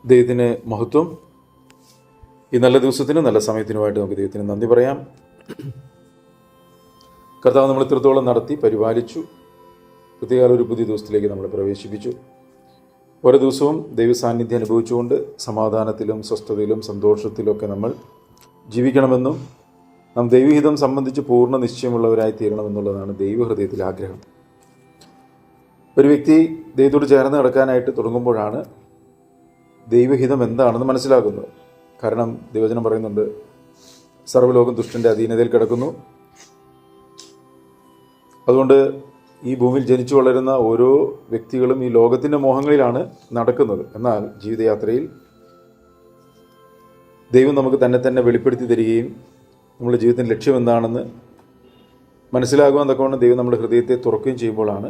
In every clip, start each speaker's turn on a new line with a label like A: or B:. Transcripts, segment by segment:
A: ദൈവത്തിന് മഹത്വം. ഈ നല്ല ദിവസത്തിനും നല്ല സമയത്തിനുമായിട്ട് നമുക്ക് ദൈവത്തിന് നന്ദി പറയാം. കർത്താവ് നമ്മൾ ഇത്രത്തോളം നടത്തി പരിപാലിച്ചു. പ്രത്യേക ഒരു പുതിയ ദിവസത്തിലേക്ക് നമ്മളെ പ്രവേശിപ്പിച്ചു. ഓരോ ദിവസവും ദൈവ സാന്നിധ്യം അനുഭവിച്ചുകൊണ്ട് സമാധാനത്തിലും സ്വസ്ഥതയിലും സന്തോഷത്തിലുമൊക്കെ നമ്മൾ ജീവിക്കണമെന്നും നാം ദൈവഹിതം സംബന്ധിച്ച് പൂർണ്ണ നിശ്ചയമുള്ളവരായി തീരണമെന്നുള്ളതാണ് ദൈവഹൃദയത്തിലെ ആഗ്രഹം. ഒരു വ്യക്തി ദൈവത്തോട് ചേർന്ന് നടക്കാനായിട്ട് തുടങ്ങുമ്പോഴാണ് ദൈവഹിതം എന്താണെന്ന് മനസ്സിലാക്കുന്നത്. കാരണം ദൈവവചനം പറയുന്നുണ്ട്, സർവ്വലോകം ദുഷ്ടൻ്റെ അധീനതയിൽ കിടക്കുന്നു. അതുകൊണ്ട് ഈ ഭൂമിയിൽ ജനിച്ചു വളരുന്ന ഓരോ വ്യക്തികളും ഈ ലോകത്തിൻ്റെ മോഹങ്ങളിലാണ് നടക്കുന്നത്. എന്നാൽ ജീവിതയാത്രയിൽ ദൈവം നമുക്ക് തന്നെ വെളിപ്പെടുത്തി തരികയും നമ്മുടെ ജീവിതത്തിൻ്റെ ലക്ഷ്യം എന്താണെന്ന് മനസ്സിലാകുവാൻ തക്കവണ്ണം ദൈവം നമ്മുടെ ഹൃദയത്തെ തുറക്കുകയും ചെയ്യുമ്പോഴാണ്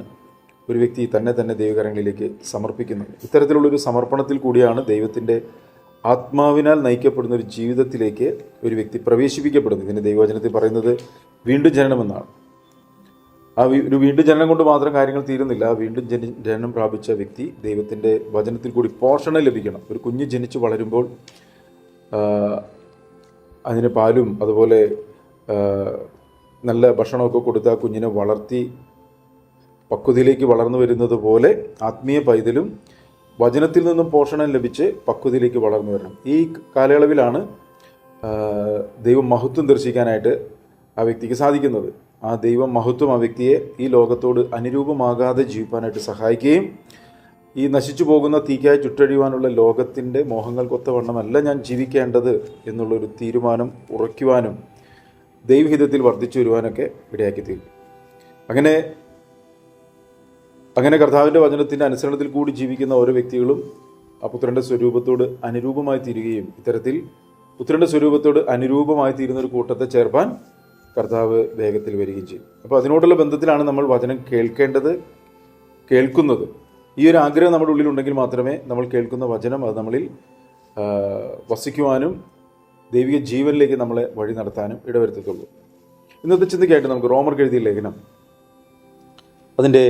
A: ഒരു വ്യക്തി തന്നെ ദൈവകരങ്ങളിലേക്ക് സമർപ്പിക്കുന്നത്. ഇത്തരത്തിലുള്ളൊരു സമർപ്പണത്തിൽ കൂടിയാണ് ദൈവത്തിൻ്റെ ആത്മാവിനാൽ നയിക്കപ്പെടുന്ന ഒരു ജീവിതത്തിലേക്ക് ഒരു വ്യക്തി പ്രവേശിപ്പിക്കപ്പെടുന്നത്. ഇതിന് ദൈവവചനത്തിൽ പറയുന്നത് വീണ്ടും ജനനമെന്നാണ്. ഒരു വീണ്ടും ജനനം കൊണ്ട് മാത്രം കാര്യങ്ങൾ തീരുന്നില്ല. വീണ്ടും ജനനം പ്രാപിച്ച വ്യക്തി ദൈവത്തിൻ്റെ വചനത്തിൽ കൂടി പോഷണം ലഭിക്കണം. ഒരു കുഞ്ഞ് ജനിച്ച് വളരുമ്പോൾ അതിന് പാലും അതുപോലെ നല്ല ഭക്ഷണമൊക്കെ കൊടുത്ത് ആ കുഞ്ഞിനെ വളർത്തി പക്വതയിലേക്ക് വളർന്നു വരുന്നത് പോലെ ആത്മീയ പൈതലും വചനത്തിൽ നിന്നും പോഷണം ലഭിച്ച് പക്വതയിലേക്ക് വളർന്നു വരണം. ഈ കാലയളവിലാണ് ദൈവം മഹത്വം ദർശിക്കാനായിട്ട് ആ വ്യക്തിക്ക് സാധിക്കുന്നത്. ആ ദൈവം മഹത്വം ആ വ്യക്തിയെ ഈ ലോകത്തോട് അനുരൂപമാകാതെ ജീവിക്കാനായിട്ട് സഹായിക്കുകയും ഈ നശിച്ചു പോകുന്ന തീക്കായി ചുട്ടഴിയുവാനുള്ള ലോകത്തിൻ്റെ മോഹങ്ങൾക്കൊത്തവണ്ണമല്ല ഞാൻ ജീവിക്കേണ്ടത് എന്നുള്ളൊരു തീരുമാനം ഉറയ്ക്കുവാനും ദൈവഹിതത്തിൽ വർദ്ധിച്ചു വരുവാനൊക്കെ ഇടയാക്കി തീരും. അങ്ങനെ കർത്താവിൻ്റെ വചനത്തിൻ്റെ അനുസരണത്തിൽ കൂടി ജീവിക്കുന്ന ഓരോ വ്യക്തികളും ആ പുത്രൻ്റെ സ്വരൂപത്തോട് അനുരൂപമായി തീരുകയും ഇത്തരത്തിൽ പുത്രൻ്റെ സ്വരൂപത്തോട് അനുരൂപമായി തീരുന്ന ഒരു കൂട്ടത്തെ ചേർപ്പാൻ കർത്താവ് വേഗത്തിൽ വരികയും ചെയ്യും. അപ്പോൾ അതിനോടുള്ള ബന്ധത്തിലാണ് നമ്മൾ വചനം കേൾക്കുന്നത്. ഈ ഒരു ആഗ്രഹം നമ്മുടെ ഉള്ളിലുണ്ടെങ്കിൽ മാത്രമേ നമ്മൾ കേൾക്കുന്ന വചനം അത് നമ്മളിൽ വസിക്കുവാനും ദൈവിക ജീവനിലേക്ക് നമ്മളെ വഴി നടത്താനും ഇടവരുത്തത്തുള്ളൂ. ഇന്നത്തെ ചിന്തയ്ക്കായിട്ട് നമുക്ക് റോമർക്ക് എഴുതിയ ലേഖനം അതിൻ്റെ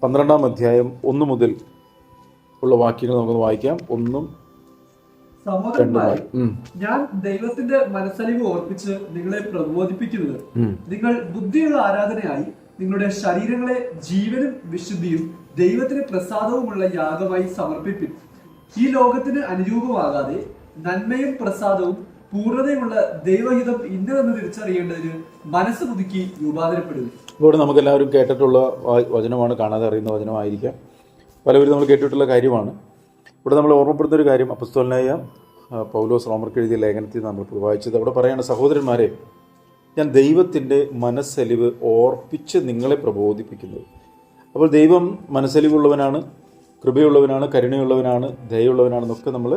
A: 12-ാം അധ്യായം 1 മുതൽ ഉള്ള വാക്യങ്ങൾ നമുക്കൊന്ന് വായിക്കാം. 1-ഉം 2-ഉം.
B: ഞാൻ ദൈവത്തിന്റെ മനസ്സലിവ് ഓർപ്പിച്ച് നിങ്ങളെ പ്രബോധിപ്പിക്കുന്നത് നിങ്ങൾ ബുദ്ധിയുള്ള ആരാധനയായി നിങ്ങളുടെ ശരീരങ്ങളെ ജീവനും വിശുദ്ധിയും ദൈവത്തിന് പ്രസാദവുമുള്ള യാഗമായി സമർപ്പിപ്പിൻ. ഈ ലോകത്തിന് അനുരൂപമാകാതെ നന്മയും പ്രസാദവും പൂർണ്ണതയുമുള്ള ദൈവഹിതം ഇന്നതെന്ന് തിരിച്ചറിയേണ്ടതിന് മനസ്സ് പുതുക്കി രൂപാന്തരപ്പെടുക.
A: ഇവിടെ നമുക്കെല്ലാവരും കേട്ടിട്ടുള്ള വചനമാണ്, കാണാതെ അറിയുന്ന വചനമായിരിക്കാം. പലവരും നമ്മൾ കേട്ടിട്ടുള്ള കാര്യമാണ്. ഇവിടെ നമ്മൾ ഓർമ്മപ്പെടുന്ന ഒരു കാര്യം അപ്പോസ്തലനായ പൗലോസ് റോമർക്ക് എഴുതിയ ലേഖനത്തിൽ നമ്മൾ വായിച്ചത്. അവിടെ പറയുകയാണ്, സഹോദരന്മാരെ, ഞാൻ ദൈവത്തിൻ്റെ മനസ്സലിവ് ഓർപ്പിച്ച് നിങ്ങളെ പ്രബോധിപ്പിക്കുന്നത്. അപ്പോൾ ദൈവം മനസ്സലിവുള്ളവനാണ്, കൃപയുള്ളവനാണ്, കരുണയുള്ളവനാണ്, ദയയുള്ളവനാണെന്നൊക്കെ നമ്മൾ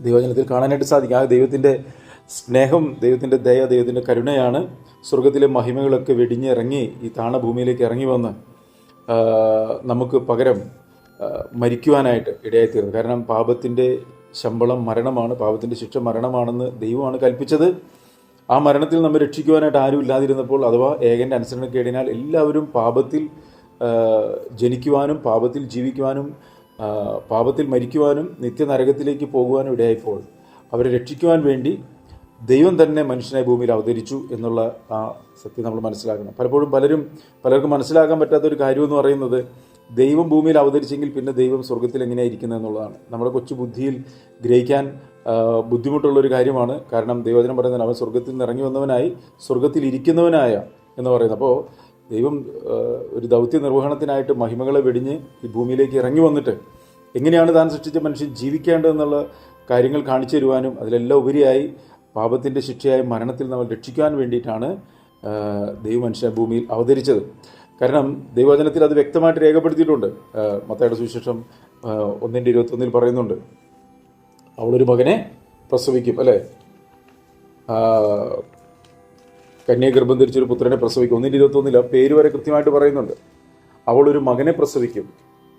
A: ദൈവവചനത്തിൽ കാണാനായിട്ട് സാധിക്കും. ആ ദൈവത്തിൻ്റെ സ്നേഹം, ദൈവത്തിൻ്റെ ദയ, ദൈവത്തിൻ്റെ കരുണയാണ് സ്വർഗത്തിലെ മഹിമകളൊക്കെ വെടിഞ്ഞിറങ്ങി ഈ താണഭൂമിയിലേക്ക് ഇറങ്ങി വന്ന് നമുക്ക് പകരം മരിക്കുവാനായിട്ട് ഇടയായിത്തീർന്നു. കാരണം പാപത്തിൻ്റെ ശമ്പളം മരണമാണ്, പാപത്തിൻ്റെ ശിക്ഷ മരണമാണെന്ന് ദൈവമാണ് കൽപ്പിച്ചത്. ആ മരണത്തിൽ നമ്മെ രക്ഷിക്കുവാനായിട്ട് ആരും ഇല്ലാതിരുന്നപ്പോൾ, അഥവാ ഏകൻ്റെ അനുസരണക്കേടിനാൽ എല്ലാവരും പാപത്തിൽ ജനിക്കുവാനും പാപത്തിൽ ജീവിക്കുവാനും പാപത്തിൽ മരിക്കുവാനും നിത്യനരകത്തിലേക്ക് പോകുവാനും ഇടയായപ്പോൾ അവരെ രക്ഷിക്കുവാൻ വേണ്ടി ദൈവം തന്നെ മനുഷ്യനായി ഭൂമിയിൽ അവതരിച്ചു എന്നുള്ള ആ സത്യം നമ്മൾ മനസ്സിലാക്കണം. പലർക്കും മനസ്സിലാക്കാൻ പറ്റാത്തൊരു കാര്യമെന്ന് പറയുന്നത്, ദൈവം ഭൂമിയിൽ അവതരിച്ചെങ്കിൽ പിന്നെ ദൈവം സ്വർഗത്തിൽ എങ്ങനെയാണ് ഇരിക്കുന്നത് എന്നുള്ളതാണ്. നമ്മുടെ കൊച്ചു ബുദ്ധിയിൽ ഗ്രഹിക്കാൻ ബുദ്ധിമുട്ടുള്ളൊരു കാര്യമാണ്. കാരണം ദൈവവചനം പറയുന്നത് അവൻ സ്വർഗത്തിൽ നിന്ന് ഇറങ്ങി വന്നവനായി സ്വർഗത്തിൽ ഇരിക്കുന്നവനായ എന്ന് പറയുന്നത്. അപ്പോൾ ദൈവം ഒരു ദൗത്യ നിർവഹണത്തിനായിട്ട് മഹിമകളെ വെടിഞ്ഞ് ഈ ഭൂമിയിലേക്ക് ഇറങ്ങി വന്നിട്ട് എങ്ങനെയാണ് താൻ സൃഷ്ടിച്ച മനുഷ്യൻ ജീവിക്കേണ്ടതെന്നുള്ള കാര്യങ്ങൾ കാണിച്ചു തരുവാനും അതിലെല്ലാം ഉപരിയായി പാപത്തിൻ്റെ ശിക്ഷയായ മരണത്തിൽ നമ്മൾ രക്ഷിക്കാൻ വേണ്ടിയിട്ടാണ് ദൈവമനുഷ്യ ഭൂമിയിൽ അവതരിച്ചത്. കാരണം ദൈവവചനത്തിൽ അത് വ്യക്തമായിട്ട് രേഖപ്പെടുത്തിയിട്ടുണ്ട്. മത്തായിയുടെ സുവിശേഷം 1:21 പറയുന്നുണ്ട്, അവളൊരു മകനെ പ്രസവിക്കും, അല്ലേ? കന്യാഗർഭം ധരിച്ചൊരു പുത്രനെ പ്രസവിക്കും. 1:21 പേര് വരെ കൃത്യമായിട്ട് പറയുന്നുണ്ട്. അവളൊരു മകനെ പ്രസവിക്കും.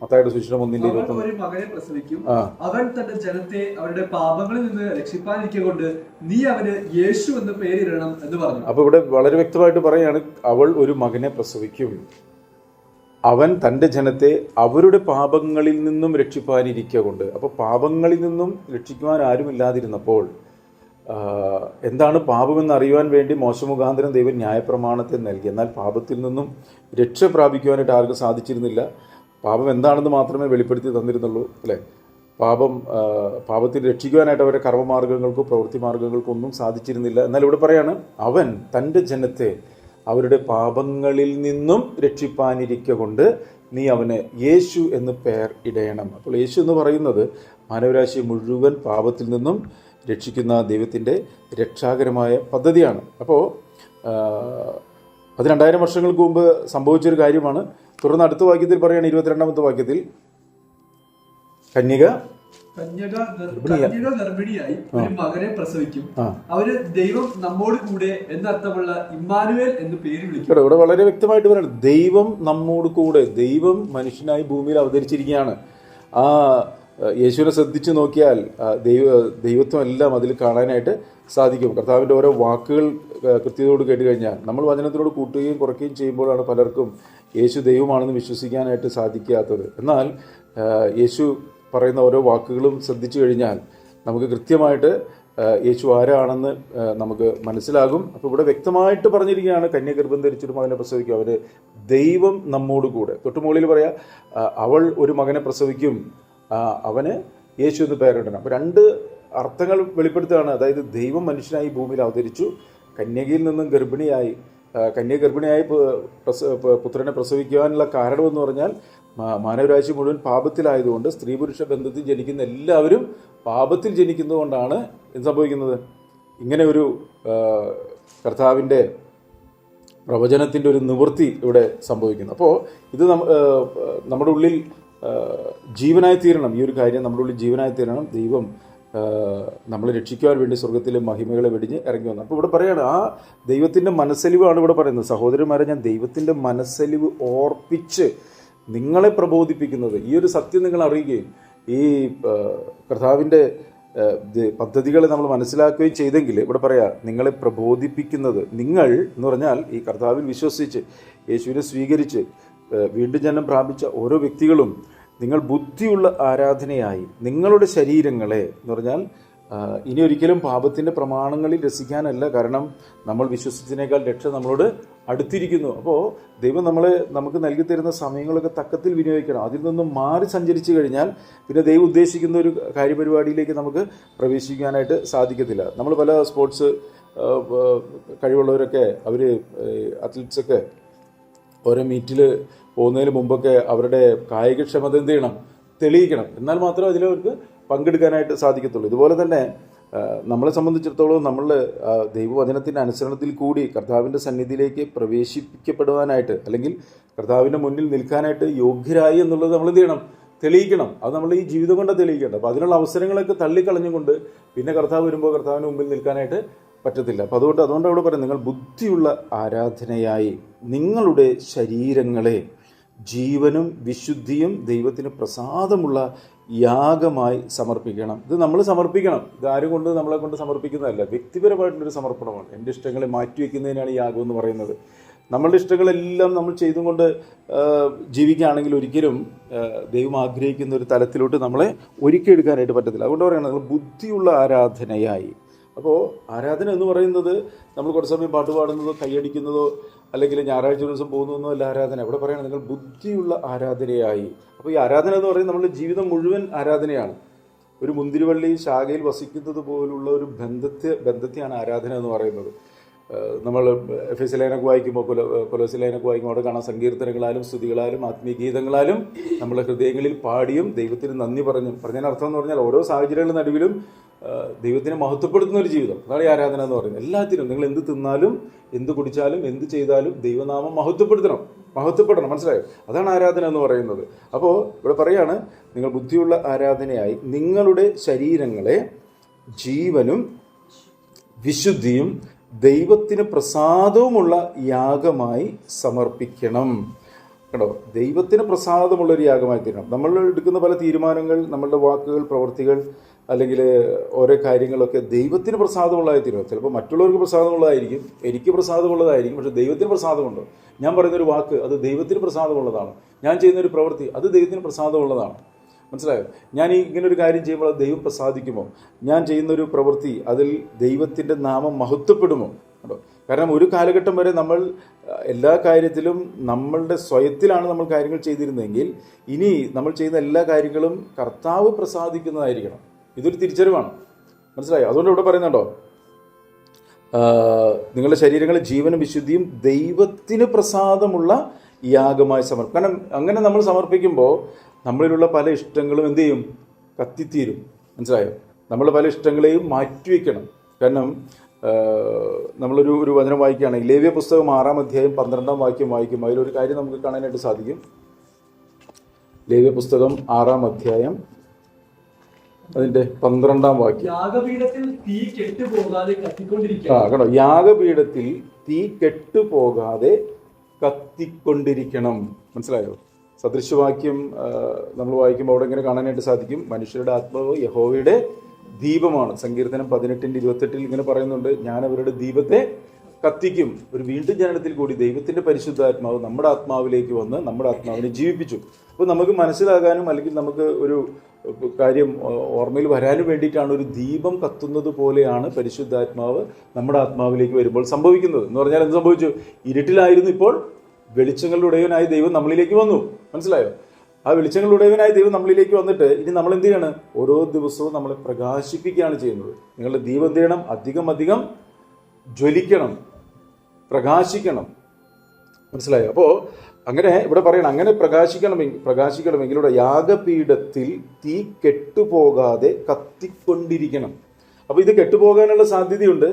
A: മത്തായിയുടെ സുവിശേഷം 1:21
B: ഒരു മകനെ പ്രസവിക്കും, അവൻ തന്റെ ജനത്തെ അവരുടെ പാപങ്ങളിൽ നിന്ന് രക്ഷിപ്പാനിരിക്കൊണ്ട് നീ അവന് യേശു എന്ന് പേരിടണം എന്ന് പറഞ്ഞു.
A: അപ്പൊ ഇവിടെ വളരെ വ്യക്തമായിട്ട് പറയാണ്, അവൾ ഒരു മകനെ പ്രസവിക്കും. അവൻ തൻ്റെ ജനത്തെ അവരുടെ പാപങ്ങളിൽ നിന്നും രക്ഷിപ്പാനിരിക്കുക കൊണ്ട്. അപ്പോൾ പാപങ്ങളിൽ നിന്നും രക്ഷിക്കുവാൻ ആരുമില്ലാതിരുന്നപ്പോൾ എന്താണ് പാപമെന്ന് അറിയുവാൻ വേണ്ടി മോശ മുഖാന്തരം ദൈവം ന്യായപ്രമാണത്തെ നൽകി. എന്നാൽ പാപത്തിൽ നിന്നും രക്ഷ പ്രാപിക്കുവാനായിട്ട് ആർക്കും സാധിച്ചിരുന്നില്ല. പാപം എന്താണെന്ന് മാത്രമേ വെളിപ്പെടുത്തി തന്നിരുന്നുള്ളൂ, അല്ലേ? പാപത്തിൽ രക്ഷിക്കുവാനായിട്ട് അവരുടെ കർമ്മമാർഗ്ഗങ്ങൾക്കോ പ്രവൃത്തി മാർഗ്ഗങ്ങൾക്കോ ഒന്നും സാധിച്ചിരുന്നില്ല. എന്നാൽ ഇവിടെ പറയാണ്, അവൻ തൻ്റെ ജനത്തെ അവരുടെ പാപങ്ങളിൽ നിന്നും രക്ഷിപ്പാനിരിക്കുക കൊണ്ട് നീ അവന് യേശു എന്ന് പേർ ഇടയണം. അപ്പോൾ യേശു എന്ന് പറയുന്നത് മാനവരാശി മുഴുവൻ പാപത്തിൽ നിന്നും രക്ഷിക്കുന്ന ദൈവത്തിൻ്റെ രക്ഷാകരമായ പദ്ധതിയാണ്. അപ്പോൾ അത് 2000 വർഷങ്ങൾക്ക് മുമ്പ് സംഭവിച്ചൊരു കാര്യമാണ്. തുടർന്ന് അടുത്ത വാക്യത്തിൽ പറയുകയാണ്, 22ാമത്തെ വാക്യത്തിൽ, കന്യക
B: ഗർഭിണിയായി ഒരു മകനെ പ്രസവിക്കും, അവര് ദൈവം നമ്മോട് കൂടെ എന്നർത്ഥമുള്ള ഇമ്മാനുവേൽ എന്ന് പേര് വിളിക്കും.
A: ഇവിടെ വളരെ വ്യക്തമായിട്ട് പറയുന്നത് ദൈവം നമ്മോട് കൂടെ, ദൈവം മനുഷ്യനായി ഭൂമിയിൽ അവതരിച്ചിരിക്കുകയാണ്. ആ യേശുവിനെ ശ്രദ്ധിച്ചു നോക്കിയാൽ ദൈവത്വം എല്ലാം അതിൽ കാണാനായിട്ട് സാധിക്കും. കർത്താവിൻ്റെ ഓരോ വാക്കുകൾ കൃത്യതയോട് കേട്ട് കഴിഞ്ഞാൽ, നമ്മൾ വചനത്തിനോട് കൂട്ടുകയും കുറയ്ക്കുകയും ചെയ്യുമ്പോഴാണ് പലർക്കും യേശു ദൈവമാണെന്ന് വിശ്വസിക്കാനായിട്ട് സാധിക്കാത്തത്. എന്നാൽ യേശു പറയുന്ന ഓരോ വാക്കുകളും ശ്രദ്ധിച്ചു കഴിഞ്ഞാൽ നമുക്ക് കൃത്യമായിട്ട് യേശു ആരാണെന്ന് നമുക്ക് മനസ്സിലാകും. അപ്പോൾ ഇവിടെ വ്യക്തമായിട്ട് പറഞ്ഞിരിക്കുകയാണ്, കന്യഗർഭം ധരിച്ചൊരു മകനെ പ്രസവിക്കും, അവർ ദൈവം നമ്മോട് കൂടെ. തൊട്ടുമുകളിൽ പറയാം, അവൾ ഒരു മകനെ പ്രസവിക്കും, അവന് യേശു എന്ന് പേരിടണം. അപ്പോൾ 2 അർത്ഥങ്ങൾ വെളിപ്പെടുത്തുകയാണ്. അതായത് ദൈവം മനുഷ്യനായി ഭൂമിയിൽ അവതരിച്ചു, കന്യകയിൽ നിന്നും ഗർഭിണിയായി പുത്രനെ പ്രസവിക്കുവാനുള്ള കാരണമെന്ന് പറഞ്ഞാൽ മാനവരാശി മുഴുവൻ പാപത്തിലായതുകൊണ്ട്, സ്ത്രീ പുരുഷ ബന്ധത്തിൽ ജനിക്കുന്ന എല്ലാവരും പാപത്തിൽ ജനിക്കുന്നതുകൊണ്ടാണ് എന്ത് സംഭവിക്കുന്നത്, ഇങ്ങനെ ഒരു കർത്താവിൻ്റെ പ്രവചനത്തിൻ്റെ ഒരു നിവൃത്തി ഇവിടെ സംഭവിക്കുന്നു. അപ്പോൾ ഇത് നമ്മുടെ ഉള്ളിൽ ജീവനായി തീരണം. ഈ ഒരു കാര്യം നമ്മുടെ ഉള്ളിൽ ജീവനായി തീരണം. ദൈവം നമ്മളെ രക്ഷിക്കുവാൻ വേണ്ടി സ്വർഗത്തിലെ മഹിമകളെ വെടിഞ്ഞ് ഇറങ്ങി വന്നു. അപ്പോൾ ഇവിടെ പറയുകയാണ്, ആ ദൈവത്തിൻ്റെ മനസ്സലിവാണ് ഇവിടെ പറയുന്നത്. സഹോദരന്മാരെ, ഞാൻ ദൈവത്തിൻ്റെ മനസ്സലിവ് ഓർപ്പിച്ച് നിങ്ങളെ പ്രബോധിപ്പിക്കുന്നത്, ഈ ഒരു സത്യം നിങ്ങൾ അറിയുകയും ഈ കർത്താവിൻ്റെ പദ്ധതികളെ നമ്മൾ മനസ്സിലാക്കുകയും ചെയ്തെങ്കിൽ, ഇവിടെ പറയാം, നിങ്ങളെ പ്രബോധിപ്പിക്കുന്നത്, നിങ്ങൾ എന്ന് പറഞ്ഞാൽ ഈ കർത്താവിൽ വിശ്വസിച്ച് യേശുവിനെ സ്വീകരിച്ച് വീണ്ടും ജന്മം പ്രാപിച്ച ഓരോ വ്യക്തികളും നിങ്ങൾ ബുദ്ധിയുള്ള ആരാധനയായി നിങ്ങളുടെ ശരീരങ്ങളെ എന്ന് പറഞ്ഞാൽ ഇനി ഒരിക്കലും പാപത്തിൻ്റെ പ്രമാണങ്ങളിൽ രസിക്കാനല്ല. കാരണം നമ്മൾ വിശ്വസിച്ചതിനേക്കാൾ രക്ഷ നമ്മളോട് അടുത്തിരിക്കുന്നു. അപ്പോൾ ദൈവം നമുക്ക് നൽകി തരുന്ന സമയങ്ങളൊക്കെ തക്കത്തിൽ വിനിയോഗിക്കണം. അതിൽ നിന്നും മാറി സഞ്ചരിച്ചു കഴിഞ്ഞാൽ പിന്നെ ദൈവം ഉദ്ദേശിക്കുന്ന ഒരു കാര്യപരിപാടിയിലേക്ക് നമുക്ക് പ്രവേശിക്കാനായിട്ട് സാധിക്കത്തില്ല. നമ്മൾ പല സ്പോർട്സ് കഴിവുള്ളവരൊക്കെ, അത്ലറ്റ്സൊക്കെ ഓരോ മീറ്റിൽ പോകുന്നതിന് മുമ്പൊക്കെ അവരുടെ കായികക്ഷമത എന്ത് ചെയ്യണം, തെളിയിക്കണം. എന്നാൽ മാത്രമേ അതിലവർക്ക് പങ്കെടുക്കാനായിട്ട് സാധിക്കത്തുള്ളൂ. ഇതുപോലെ തന്നെ നമ്മളെ സംബന്ധിച്ചിടത്തോളം നമ്മൾ ദൈവവചനത്തിൻ്റെ അനുസരണത്തിൽ കൂടി കർത്താവിൻ്റെ സന്നിധിയിലേക്ക് പ്രവേശിപ്പിക്കപ്പെടുവാനായിട്ട്, അല്ലെങ്കിൽ കർത്താവിൻ്റെ മുന്നിൽ നിൽക്കാനായിട്ട് യോഗ്യരായി എന്നുള്ളത് നമ്മൾ എന്ത് ചെയ്യണം, തെളിയിക്കണം. അത് നമ്മൾ ഈ ജീവിതം കൊണ്ട് തെളിയിക്കേണ്ട. അപ്പോൾ അതിനുള്ള അവസരങ്ങളൊക്കെ തള്ളിക്കളഞ്ഞുകൊണ്ട് പിന്നെ കർത്താവ് വരുമ്പോൾ കർത്താവിന് മുമ്പിൽ നിൽക്കാനായിട്ട് പറ്റത്തില്ല. അപ്പോൾ അതുകൊണ്ട് അവിടെ പറയും, നിങ്ങൾ ബുദ്ധിയുള്ള ആരാധനയായി നിങ്ങളുടെ ശരീരങ്ങളെ ജീവനും വിശുദ്ധിയും ദൈവത്തിന് പ്രസാദമുള്ള യാഗമായി സമർപ്പിക്കണം. ഇത് നമ്മൾ സമർപ്പിക്കണം. ഇത് ആരും കൊണ്ട് നമ്മളെ കൊണ്ട് സമർപ്പിക്കുന്നതല്ല, വ്യക്തിപരമായിട്ടുള്ളൊരു സമർപ്പണമാണ്. എൻ്റെ ഇഷ്ടങ്ങളെ മാറ്റിവെക്കുന്നതിനാണ് യാഗം എന്ന് പറയുന്നത്. നമ്മളുടെ ഇഷ്ടങ്ങളെല്ലാം നമ്മൾ ചെയ്തും കൊണ്ട് ജീവിക്കുകയാണെങ്കിൽ ഒരിക്കലും ദൈവം ആഗ്രഹിക്കുന്ന ഒരു തലത്തിലോട്ട് നമ്മളെ ഒരുക്കിയെടുക്കാനായിട്ട് പറ്റത്തില്ല. അതുകൊണ്ട് പറയുന്നത്, നിങ്ങൾ ബുദ്ധിയുള്ള ആരാധനയായി. അപ്പോൾ ആരാധന എന്ന് പറയുന്നത് നമ്മൾ കുറച്ച് സമയം പാട്ട് പാടുന്നതോ കൈയടിക്കുന്നതോ അല്ലെങ്കിൽ ഞായറാഴ്ച ദിവസം പോകുന്നതൊന്നും അല്ല ആരാധന. ഇവിടെ പറയുന്നത് നിങ്ങൾ ബുദ്ധിയുള്ള ആരാധനയായി. അപ്പോൾ ഈ ആരാധന എന്ന് പറയുന്നത് നമ്മുടെ ജീവിതം മുഴുവൻ ആരാധനയാണ്. ഒരു മുന്തിരിവള്ളി ശാഖയിൽ വസിക്കുന്നത് പോലുള്ള ഒരു ബന്ധത്തെയാണ് ആരാധന എന്ന് പറയുന്നത്. നമ്മൾ എഫെസ്യ ലേഖനമൊക്കെ വായിക്കുമ്പോൾ, കൊലോസ്യ ലേഖനമൊക്കെ വായിക്കുമ്പോൾ അവിടെ കാണാൻ സങ്കീർത്തനങ്ങളാലും സ്തുതികളാലും ആത്മീയ ഗീതങ്ങളാലും നമ്മുടെ ഹൃദയങ്ങളിൽ പാടിയും ദൈവത്തിന് നന്ദി പറഞ്ഞതിന് അർത്ഥം എന്ന് പറഞ്ഞാൽ ഓരോ സാഹചര്യങ്ങളുടെ നടുവിലും ദൈവത്തിനെ മഹത്വപ്പെടുത്തുന്ന ഒരു ജീവിതം. അതാണ് ഈ ആരാധന എന്ന് പറയുന്നത്. എല്ലാത്തിനും നിങ്ങൾ എന്ത് തിന്നാലും എന്ത് കുടിച്ചാലും എന്ത് ചെയ്താലും ദൈവനാമം മഹത്വപ്പെടണം. മനസ്സിലായോ? അതാണ് ആരാധന എന്ന് പറയുന്നത്. അപ്പോൾ ഇവിടെ പറയാണ്, നിങ്ങൾ ബുദ്ധിയുള്ള ആരാധനയായി നിങ്ങളുടെ ശരീരങ്ങളെ ജീവനും വിശുദ്ധിയും ദൈവത്തിന് പ്രസാദവുമുള്ള യാഗമായി സമർപ്പിക്കണം. കേട്ടോ, ദൈവത്തിന് പ്രസാദമുള്ളൊരു യാഗമായി തീരണം. നമ്മൾ എടുക്കുന്ന പല തീരുമാനങ്ങൾ, നമ്മളുടെ വാക്കുകൾ, പ്രവൃത്തികൾ അല്ലെങ്കിൽ ഓരോ കാര്യങ്ങളൊക്കെ ദൈവത്തിന് പ്രസാദമുള്ളതായി തീരും. ചിലപ്പോൾ മറ്റുള്ളവർക്ക് പ്രസാദമുള്ളതായിരിക്കും, എനിക്ക് പ്രസാദമുള്ളതായിരിക്കും, പക്ഷെ ദൈവത്തിന് പ്രസാദമുണ്ട്. ഞാൻ പറയുന്നൊരു വാക്ക് അത് ദൈവത്തിന് പ്രസാദമുള്ളതാണ്. ഞാൻ ചെയ്യുന്നൊരു പ്രവൃത്തി അത് ദൈവത്തിന് പ്രസാദമുള്ളതാണ്. മനസ്സിലായോ? ഞാൻ ഇങ്ങനൊരു കാര്യം ചെയ്യുമ്പോൾ അത് ദൈവം പ്രസാദിക്കുമോ? ഞാൻ ചെയ്യുന്നൊരു പ്രവൃത്തി അതിൽ ദൈവത്തിൻ്റെ നാമം മഹത്വപ്പെടുമോ? കേട്ടോ. കാരണം ഒരു കാലഘട്ടം വരെ നമ്മൾ എല്ലാ കാര്യത്തിലും നമ്മളുടെ സ്വയത്തിലാണ് നമ്മൾ കാര്യങ്ങൾ ചെയ്തിരുന്നതെങ്കിൽ ഇനി നമ്മൾ ചെയ്യുന്ന എല്ലാ കാര്യങ്ങളും കർത്താവ് പ്രസാദിക്കുന്നതായിരിക്കണം. ഇതൊരു തിരിച്ചറിവാണ്. മനസ്സിലായോ? അതുകൊണ്ട് ഇവിടെ പറയുന്നുണ്ടോ, നിങ്ങളുടെ ശരീരങ്ങളെ ജീവനും വിശുദ്ധിയും ദൈവത്തിന് പ്രസാദമുള്ള യാഗമായി സമർപ്പിക്കും. കാരണം അങ്ങനെ നമ്മൾ സമർപ്പിക്കുമ്പോൾ നമ്മളിലുള്ള പല ഇഷ്ടങ്ങളും എന്ത് ചെയ്യും? കത്തിത്തീരും. മനസ്സിലായോ? നമ്മൾ പല ഇഷ്ടങ്ങളെയും മാറ്റിവെക്കണം. കാരണം നമ്മളൊരു വചനം വായിക്കുകയാണെങ്കിൽ ലേവ്യ പുസ്തകം 6-ാം അധ്യായം 12-ാം വാക്യം വായിക്കും. അതിലൊരു കാര്യം നമുക്ക് കാണാനായിട്ട് സാധിക്കും. ലേവ്യ പുസ്തകം 6-ാം അധ്യായം അതിന്റെ 12-ാം വാക്യം.
B: യാഗപീഠത്തിൽ തീ കെട്ടുപോകാതെ കത്തിക്കൊണ്ടിരിക്കണം.
A: കേട്ടോ, യാഗപീഠത്തിൽ തീ കെട്ടുപോകാതെ കത്തിക്കൊണ്ടിരിക്കണം. മനസ്സിലായോ? സദൃശവാക്യം നമ്മൾ വായിക്കുമ്പോൾ അവിടെ ഇങ്ങനെ കാണാനായിട്ട് സാധിക്കും. മനുഷ്യരുടെ ആത്മാവ് യഹോവയുടെ ദീപമാണ്. സങ്കീർത്തനം 18:28 ഇങ്ങനെ പറയുന്നുണ്ട്, ഞാൻ അവരുടെ ദീപത്തെ കത്തിക്കും. ഒരു വീണ്ടും ജനനത്തിൽ കൂടി ദൈവത്തിന്റെ പരിശുദ്ധാത്മാവ് നമ്മുടെ ആത്മാവിലേക്ക് വന്ന് നമ്മുടെ ആത്മാവിനെ ജീവിപ്പിച്ചു. അപ്പോൾ നമുക്ക് മനസ്സിലാകാനും അല്ലെങ്കിൽ നമുക്ക് ഒരു കാര്യം ഓർമ്മയിൽ വരാനും വേണ്ടിയിട്ടാണ് ഒരു ദീപം കത്തുന്നത് പോലെയാണ് പരിശുദ്ധാത്മാവ് നമ്മുടെ ആത്മാവിലേക്ക് വരുമ്പോൾ സംഭവിക്കുന്നത്. എന്ന് പറഞ്ഞാൽ എന്ത് സംഭവിച്ചു? ഇരുട്ടിലായിരുന്നു, ഇപ്പോൾ വെളിച്ചങ്ങളുടെയവനായി ദൈവം നമ്മളിലേക്ക് വന്നു. മനസ്സിലായോ? ആ വെളിച്ചങ്ങളുടെയവനായി ദൈവം നമ്മളിലേക്ക് വന്നിട്ട് ഇനി നമ്മൾ എന്ത് ചെയ്യണം? ഓരോ ദിവസവും നമ്മളെ പ്രകാശിപ്പിക്കുകയാണ് ചെയ്യുന്നത്. നിങ്ങളുടെ ദീപം എന്ത് ചെയ്യണം? അധികം ജ്വലിക്കണം, പ്രകാശിക്കണം. മനസ്സിലായോ? അപ്പോൾ അങ്ങനെ ഇവിടെ പറയണം, അങ്ങനെ പ്രകാശിക്കണമെങ്കിൽ ഇവിടെ യാഗപീഠത്തിൽ തീ കെട്ടുപോകാതെ കത്തിക്കൊണ്ടിരിക്കണം. അപ്പോൾ ഇത് കെട്ടുപോകാനുള്ള സാധ്യതയുണ്ട്.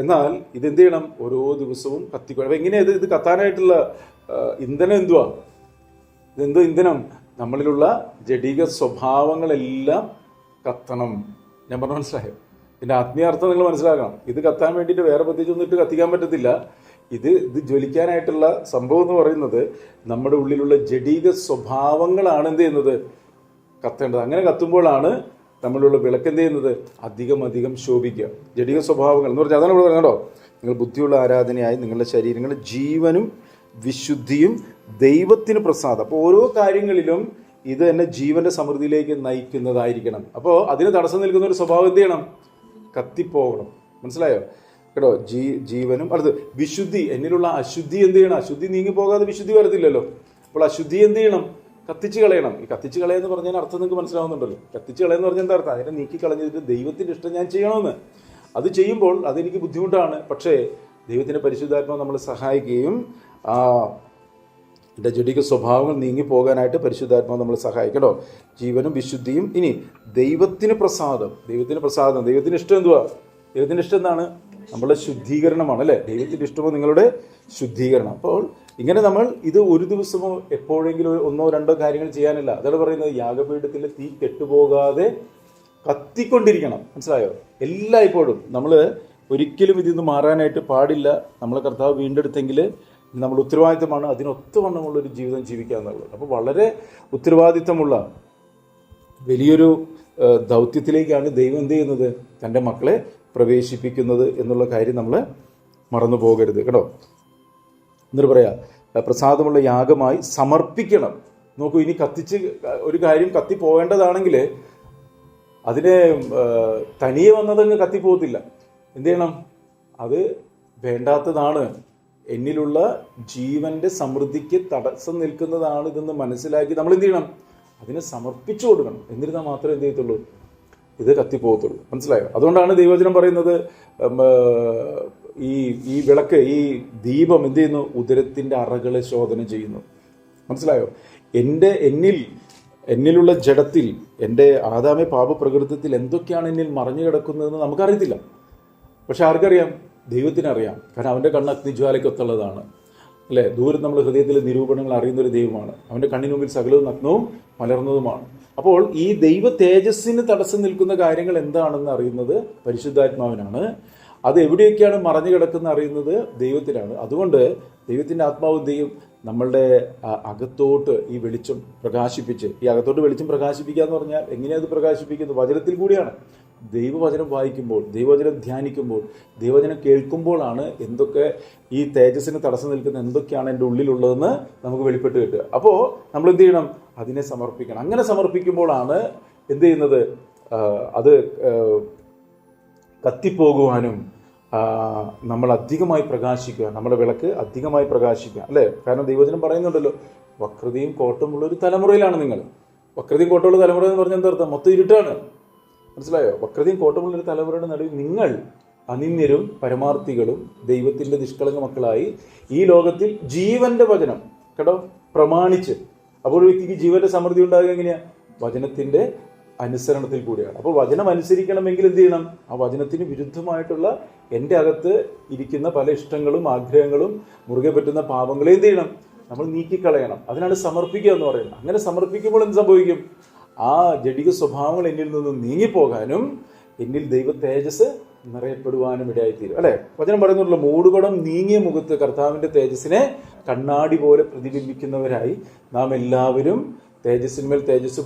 A: എന്നാൽ ഇതെന്ത് ചെയ്യണം? ഓരോ ദിവസവും കത്തിക്കണം. അപ്പം എങ്ങനെയാണ് ഇത് കത്താനായിട്ടുള്ള ഇന്ധനം എന്തുവാ? ഇതെന്തോ ഇന്ധനം? നമ്മളിലുള്ള ജഡിക സ്വഭാവങ്ങളെല്ലാം കത്തണം. ഞാൻ പറഞ്ഞു, മനസ്സിലായോ? ഇതിൻ്റെ ആത്മീയാർത്ഥം നിങ്ങൾ മനസ്സിലാക്കണം. ഇത് കത്താൻ വേണ്ടിയിട്ട് വേറെ പ്രത്യേകിച്ചൊന്നും ഇട്ട് കത്തിക്കാൻ പറ്റത്തില്ല. ഇത് ജ്വലിക്കാനായിട്ടുള്ള സംഭവം എന്ന് പറയുന്നത് നമ്മുടെ ഉള്ളിലുള്ള ജഡിക സ്വഭാവങ്ങളാണ് എന്ത് ചെയ്യുന്നത്? കത്തേണ്ടത്. അങ്ങനെ കത്തുമ്പോഴാണ് നമ്മളുള്ള വിളക്ക് എന്ത് ചെയ്യുന്നത്? അധികം ശോഭിക്കുക. ജഡിക സ്വഭാവങ്ങൾ എന്ന് പറഞ്ഞാൽ അതാണ് ഇവിടെ പറയുന്നത്. നിങ്ങൾ ബുദ്ധിയുള്ള ആരാധനയായി നിങ്ങളുടെ ശരീരങ്ങൾ ജീവനും വിശുദ്ധിയും ദൈവത്തിന് പ്രസാദം. അപ്പോൾ ഓരോ കാര്യങ്ങളിലും ഇത് തന്നെ ജീവന്റെ സമൃദ്ധിയിലേക്ക് നയിക്കുന്നതായിരിക്കണം. അപ്പോൾ അതിന് തടസ്സം നിൽക്കുന്ന ഒരു സ്വഭാവം എന്ത് ചെയ്യണം? കത്തിപ്പോകണം. മനസ്സിലായോ? കേട്ടോ, ജീവനും അടുത്ത് വിശുദ്ധി. എന്നിലുള്ള അശുദ്ധി എന്ത് ചെയ്യണം? അശുദ്ധി നീങ്ങിപ്പോകാതെ വിശുദ്ധി വരത്തില്ലല്ലോ. അപ്പോൾ അശുദ്ധി എന്ത് ചെയ്യണം? കത്തിച്ച് കളയണം. ഈ കത്തിച്ച് കളയെന്ന് പറഞ്ഞാൽ അർത്ഥം നിങ്ങൾക്ക് മനസ്സിലാവുന്നുണ്ടല്ലോ. കത്തിച്ച് കളയെന്ന് പറഞ്ഞാൽ എന്താ അർത്ഥം? അതിനെ നീക്കി കളഞ്ഞിട്ട് ദൈവത്തിൻ്റെ ഇഷ്ടം ഞാൻ ചെയ്യണമെന്ന്. അത് ചെയ്യുമ്പോൾ അതെനിക്ക് ബുദ്ധിമുട്ടാണ്. പക്ഷേ ദൈവത്തിൻ്റെ പരിശുദ്ധാത്മാവ് നമ്മളെ സഹായിക്കുകയും എൻ്റെ ജഡിക സ്വഭാവങ്ങൾ നീങ്ങിപ്പോകാനായിട്ട് പരിശുദ്ധാത്മാവ് നമ്മളെ സഹായിക്കട്ടോ. ജീവനും വിശുദ്ധിയും. ഇനി ദൈവത്തിന് പ്രസാദം. ദൈവത്തിന് ഇഷ്ടം എന്തുവാ? ദൈവത്തിൻ്റെ ഇഷ്ടം എന്താണ്? നമ്മളെ ശുദ്ധീകരണമാണ്, അല്ലേ? ദൈവത്തിൻ്റെ ഇഷ്ടമോ നിങ്ങളുടെ ശുദ്ധീകരണം. അപ്പോൾ ഇങ്ങനെ നമ്മൾ ഇത് ഒരു ദിവസമോ എപ്പോഴെങ്കിലും 1-2 കാര്യങ്ങൾ ചെയ്യാനല്ല. അതാണ് പറയുന്നത്, യാഗപീഠത്തിൽ തീ കെട്ടുപോകാതെ കത്തിക്കൊണ്ടിരിക്കണം. മനസ്സിലായോ? എല്ലായ്പ്പോഴും നമ്മൾ ഒരിക്കലും ഇതിൽ നിന്ന് മാറാനായിട്ട് പാടില്ല. നമ്മളെ കർത്താവ് വീണ്ടെടുത്തെങ്കിൽ നമ്മൾ ഉത്തരവാദിത്തമാണ് അതിനൊത്തവണ്ണമുള്ളൊരു ജീവിതം ജീവിക്കുക എന്നുള്ളത്. അപ്പോൾ വളരെ ഉത്തരവാദിത്തമുള്ള വലിയൊരു ദൗത്യത്തിലേക്കാണ് ദൈവം എന്ത് ചെയ്യുന്നത്? തൻ്റെ മക്കളെ പ്രവേശിപ്പിക്കുന്നത് എന്നുള്ള കാര്യം നമ്മൾ മറന്നു പോകരുത് കേട്ടോ. എന്നിട്ട് പറയാം, പ്രസാദമുള്ള യാഗമായി സമർപ്പിക്കണം. നോക്കൂ, ഇനി കത്തിച്ച് ഒരു കാര്യം കത്തിപ്പോകേണ്ടതാണെങ്കിൽ അതിനെ തനിയെ വന്നതങ്ങ് കത്തിപ്പോകത്തില്ല. എന്ത് ചെയ്യണം? അത് വേണ്ടാത്തതാണ്, എന്നിലുള്ള ജീവന്റെ സമൃദ്ധിക്ക് തടസ്സം നിൽക്കുന്നതാണ് ഇതെന്ന് മനസ്സിലാക്കി നമ്മൾ എന്ത് ചെയ്യണം? അതിനെ സമർപ്പിച്ചു കൊടുക്കണം. എന്നിരുന്നാൽ മാത്രമേ എന്ത് ചെയ്യത്തുള്ളൂ? ഇത് കത്തിപ്പോകത്തുള്ളൂ. മനസ്സിലായോ? അതുകൊണ്ടാണ് ദൈവവചനം പറയുന്നത്, ഈ വിളക്ക്, ഈ ദീപം എന്ത് ചെയ്യുന്നു? ഉദരത്തിന്റെ അറകളെ ശോധന ചെയ്യുന്നു. മനസ്സിലായോ? എന്നിലുള്ള ജഡത്തിൽ, എൻ്റെ ആദാമേ പാപപ്രകൃതത്തിൽ എന്തൊക്കെയാണ് എന്നിൽ മറഞ്ഞു കിടക്കുന്നതെന്ന് നമുക്കറിയത്തില്ല. പക്ഷെ ആർക്കറിയാം? ദൈവത്തിനറിയാം. കാരണം അവൻ്റെ കണ്ണ് അഗ്നിജ്വാലയ്ക്കൊത്തുള്ളതാണ്, അല്ലേ? ദൂരം നമ്മൾ ഹൃദയത്തിലെ നിരൂപണങ്ങൾ അറിയുന്നൊരു ദൈവമാണ്. അവൻ്റെ കണ്ണിന് മുമ്പിൽ സകലവും നഗ്നവും മലർന്നതുമാണ്. അപ്പോൾ ഈ ദൈവ തേജസ്സിന് തടസ്സം നിൽക്കുന്ന കാര്യങ്ങൾ എന്താണെന്ന് അറിയുന്നത് പരിശുദ്ധാത്മാവിനാണ്. അത് എവിടെയൊക്കെയാണ് മറഞ്ഞു കിടക്കുന്ന അറിയുന്നത് ദൈവത്തിനാണ്. അതുകൊണ്ട് ദൈവത്തിൻ്റെ ആത്മാവ് എന്ത് ചെയ്യും? നമ്മളുടെ അകത്തോട്ട് ഈ വെളിച്ചം പ്രകാശിപ്പിച്ച്, ഈ അകത്തോട്ട് വെളിച്ചം പ്രകാശിപ്പിക്കുക എന്ന് പറഞ്ഞാൽ എങ്ങനെയാണ് അത് പ്രകാശിപ്പിക്കുന്നത്? വചനത്തിൽ കൂടിയാണ്. ദൈവവചനം വായിക്കുമ്പോൾ, ദൈവവചനം ധ്യാനിക്കുമ്പോൾ, ദൈവവചനം കേൾക്കുമ്പോഴാണ് എന്തൊക്കെ ഈ തേജസ്സിന് തടസ്സം നിൽക്കുന്ന എന്തൊക്കെയാണ് എൻ്റെ ഉള്ളിലുള്ളതെന്ന് നമുക്ക് വെളിപ്പെട്ട് കിട്ടുക. അപ്പോൾ നമ്മൾ എന്ത് ചെയ്യണം? അതിനെ സമർപ്പിക്കണം. അങ്ങനെ സമർപ്പിക്കുമ്പോഴാണ് എന്ത് ചെയ്യുന്നത്? അത് കത്തിപ്പോകുവാനും നമ്മൾ അധികമായി പ്രകാശിക്കുക, നമ്മുടെ വിളക്ക് അധികമായി പ്രകാശിക്കുക, അല്ലേ? കാരണം ദൈവവചനം പറയുന്നുണ്ടല്ലോ, വക്രതയും കോട്ടമുള്ള ഒരു തലമുറയിലാണ് നിങ്ങൾ. വക്രതയും കോട്ടമുള്ള തലമുറ എന്ന് പറഞ്ഞാൽ എന്താ അർത്ഥം? മൊത്തം ഇരുട്ടാണ്. മനസ്സിലായോ? വക്രതയും കോട്ടമുള്ളൊരു തലമുറയുടെ നടുവിൽ നിങ്ങൾ അനിന്യരും പരമാർത്ഥികളും ദൈവത്തിൻ്റെ നിഷ്കളങ്ക മക്കളായി ഈ ലോകത്തിൽ ജീവന്റെ വചനം കേട്ടോ പ്രമാണിച്ച്. അപ്പോൾ ഒരു വ്യക്തിക്ക് ജീവന്റെ സമൃദ്ധി ഉണ്ടാകുക എങ്ങനെയാ? വചനത്തിന്റെ അനുസരണത്തിൽ കൂടിയാണ്. അപ്പോൾ വചനം അനുസരിക്കണമെങ്കിൽ എന്ത് ചെയ്യണം? ആ വചനത്തിന് വിരുദ്ധമായിട്ടുള്ള എൻ്റെ അകത്ത് ഇരിക്കുന്ന പല ഇഷ്ടങ്ങളും ആഗ്രഹങ്ങളും മുറുകെ പറ്റുന്ന പാപങ്ങളെ എന്ത് ചെയ്യണം? നമ്മൾ നീക്കിക്കളയണം. അതിനാണ് സമർപ്പിക്കുക എന്ന് പറയുന്നത്. അങ്ങനെ സമർപ്പിക്കുമ്പോൾ എന്ത് സംഭവിക്കും? ആ ജഡിക സ്വഭാവങ്ങൾ എന്നിൽ നിന്ന് നീങ്ങിപ്പോകാനും എന്നിൽ ദൈവ തേജസ് നിറയപ്പെടുവാനും ഇടയായിത്തീരും, അല്ലെ? വചനം പറയുന്നുള്ള മൂടുപടം നീങ്ങിയ മുഖത്ത് കർത്താവിന്റെ തേജസ്സിനെ കണ്ണാടി പോലെ പ്രതിബിംബിക്കുന്നവരായി നാം എല്ലാവരും തേജസ്സിന്മേൽ തേജസ്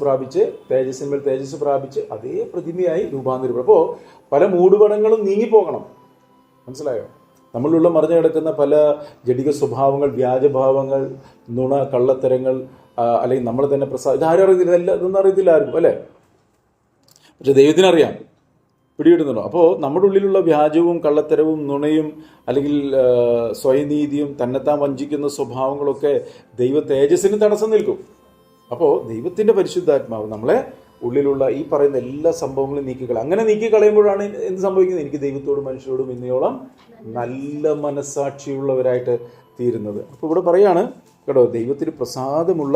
A: പ്രാപിച്ച് അതേ പ്രതിമയായി രൂപാന്തരപ്പെടും. അപ്പോൾ പല മൂടുപടങ്ങളും നീങ്ങിപ്പോകണം. മനസ്സിലായോ? നമ്മളിലുള്ള മറിഞ്ഞു കിടക്കുന്ന പല ജഡിക സ്വഭാവങ്ങൾ, വ്യാജഭാവങ്ങൾ, നുണ, കള്ളത്തരങ്ങൾ, അല്ലെങ്കിൽ നമ്മൾ തന്നെ ഇതാരും അറിയത്തില്ല, ഇതൊന്നും അറിയത്തില്ല ആർക്കും, അല്ലേ? പക്ഷെ ദൈവത്തിനറിയാം, പിടികിട്ടുന്നുണ്ടോ? അപ്പോൾ നമ്മുടെ ഉള്ളിലുള്ള വ്യാജവും കള്ളത്തരവും നുണയും അല്ലെങ്കിൽ സ്വയനീതിയും തന്നെത്താൻ വഞ്ചിക്കുന്ന സ്വഭാവങ്ങളൊക്കെ ദൈവ തേജസ്സിന് തടസ്സം നിൽക്കും. അപ്പോൾ ദൈവത്തിൻ്റെ പരിശുദ്ധാത്മാവ് നമ്മളെ ഉള്ളിലുള്ള ഈ പറയുന്ന എല്ലാ സംഭവങ്ങളും നീക്കിക്കളയും. അങ്ങനെ നീക്കിക്കളയുമ്പോഴാണ് എന്ത് സംഭവിക്കുന്നത്? എനിക്ക് ദൈവത്തോടും മനുഷ്യരോടും ഇന്നയോളം നല്ല മനസ്സാക്ഷിയുള്ളവരായിട്ട് തീരുന്നത്. അപ്പോൾ ഇവിടെ പറയാണ് കേട്ടോ, ദൈവത്തിന് പ്രസാദമുള്ള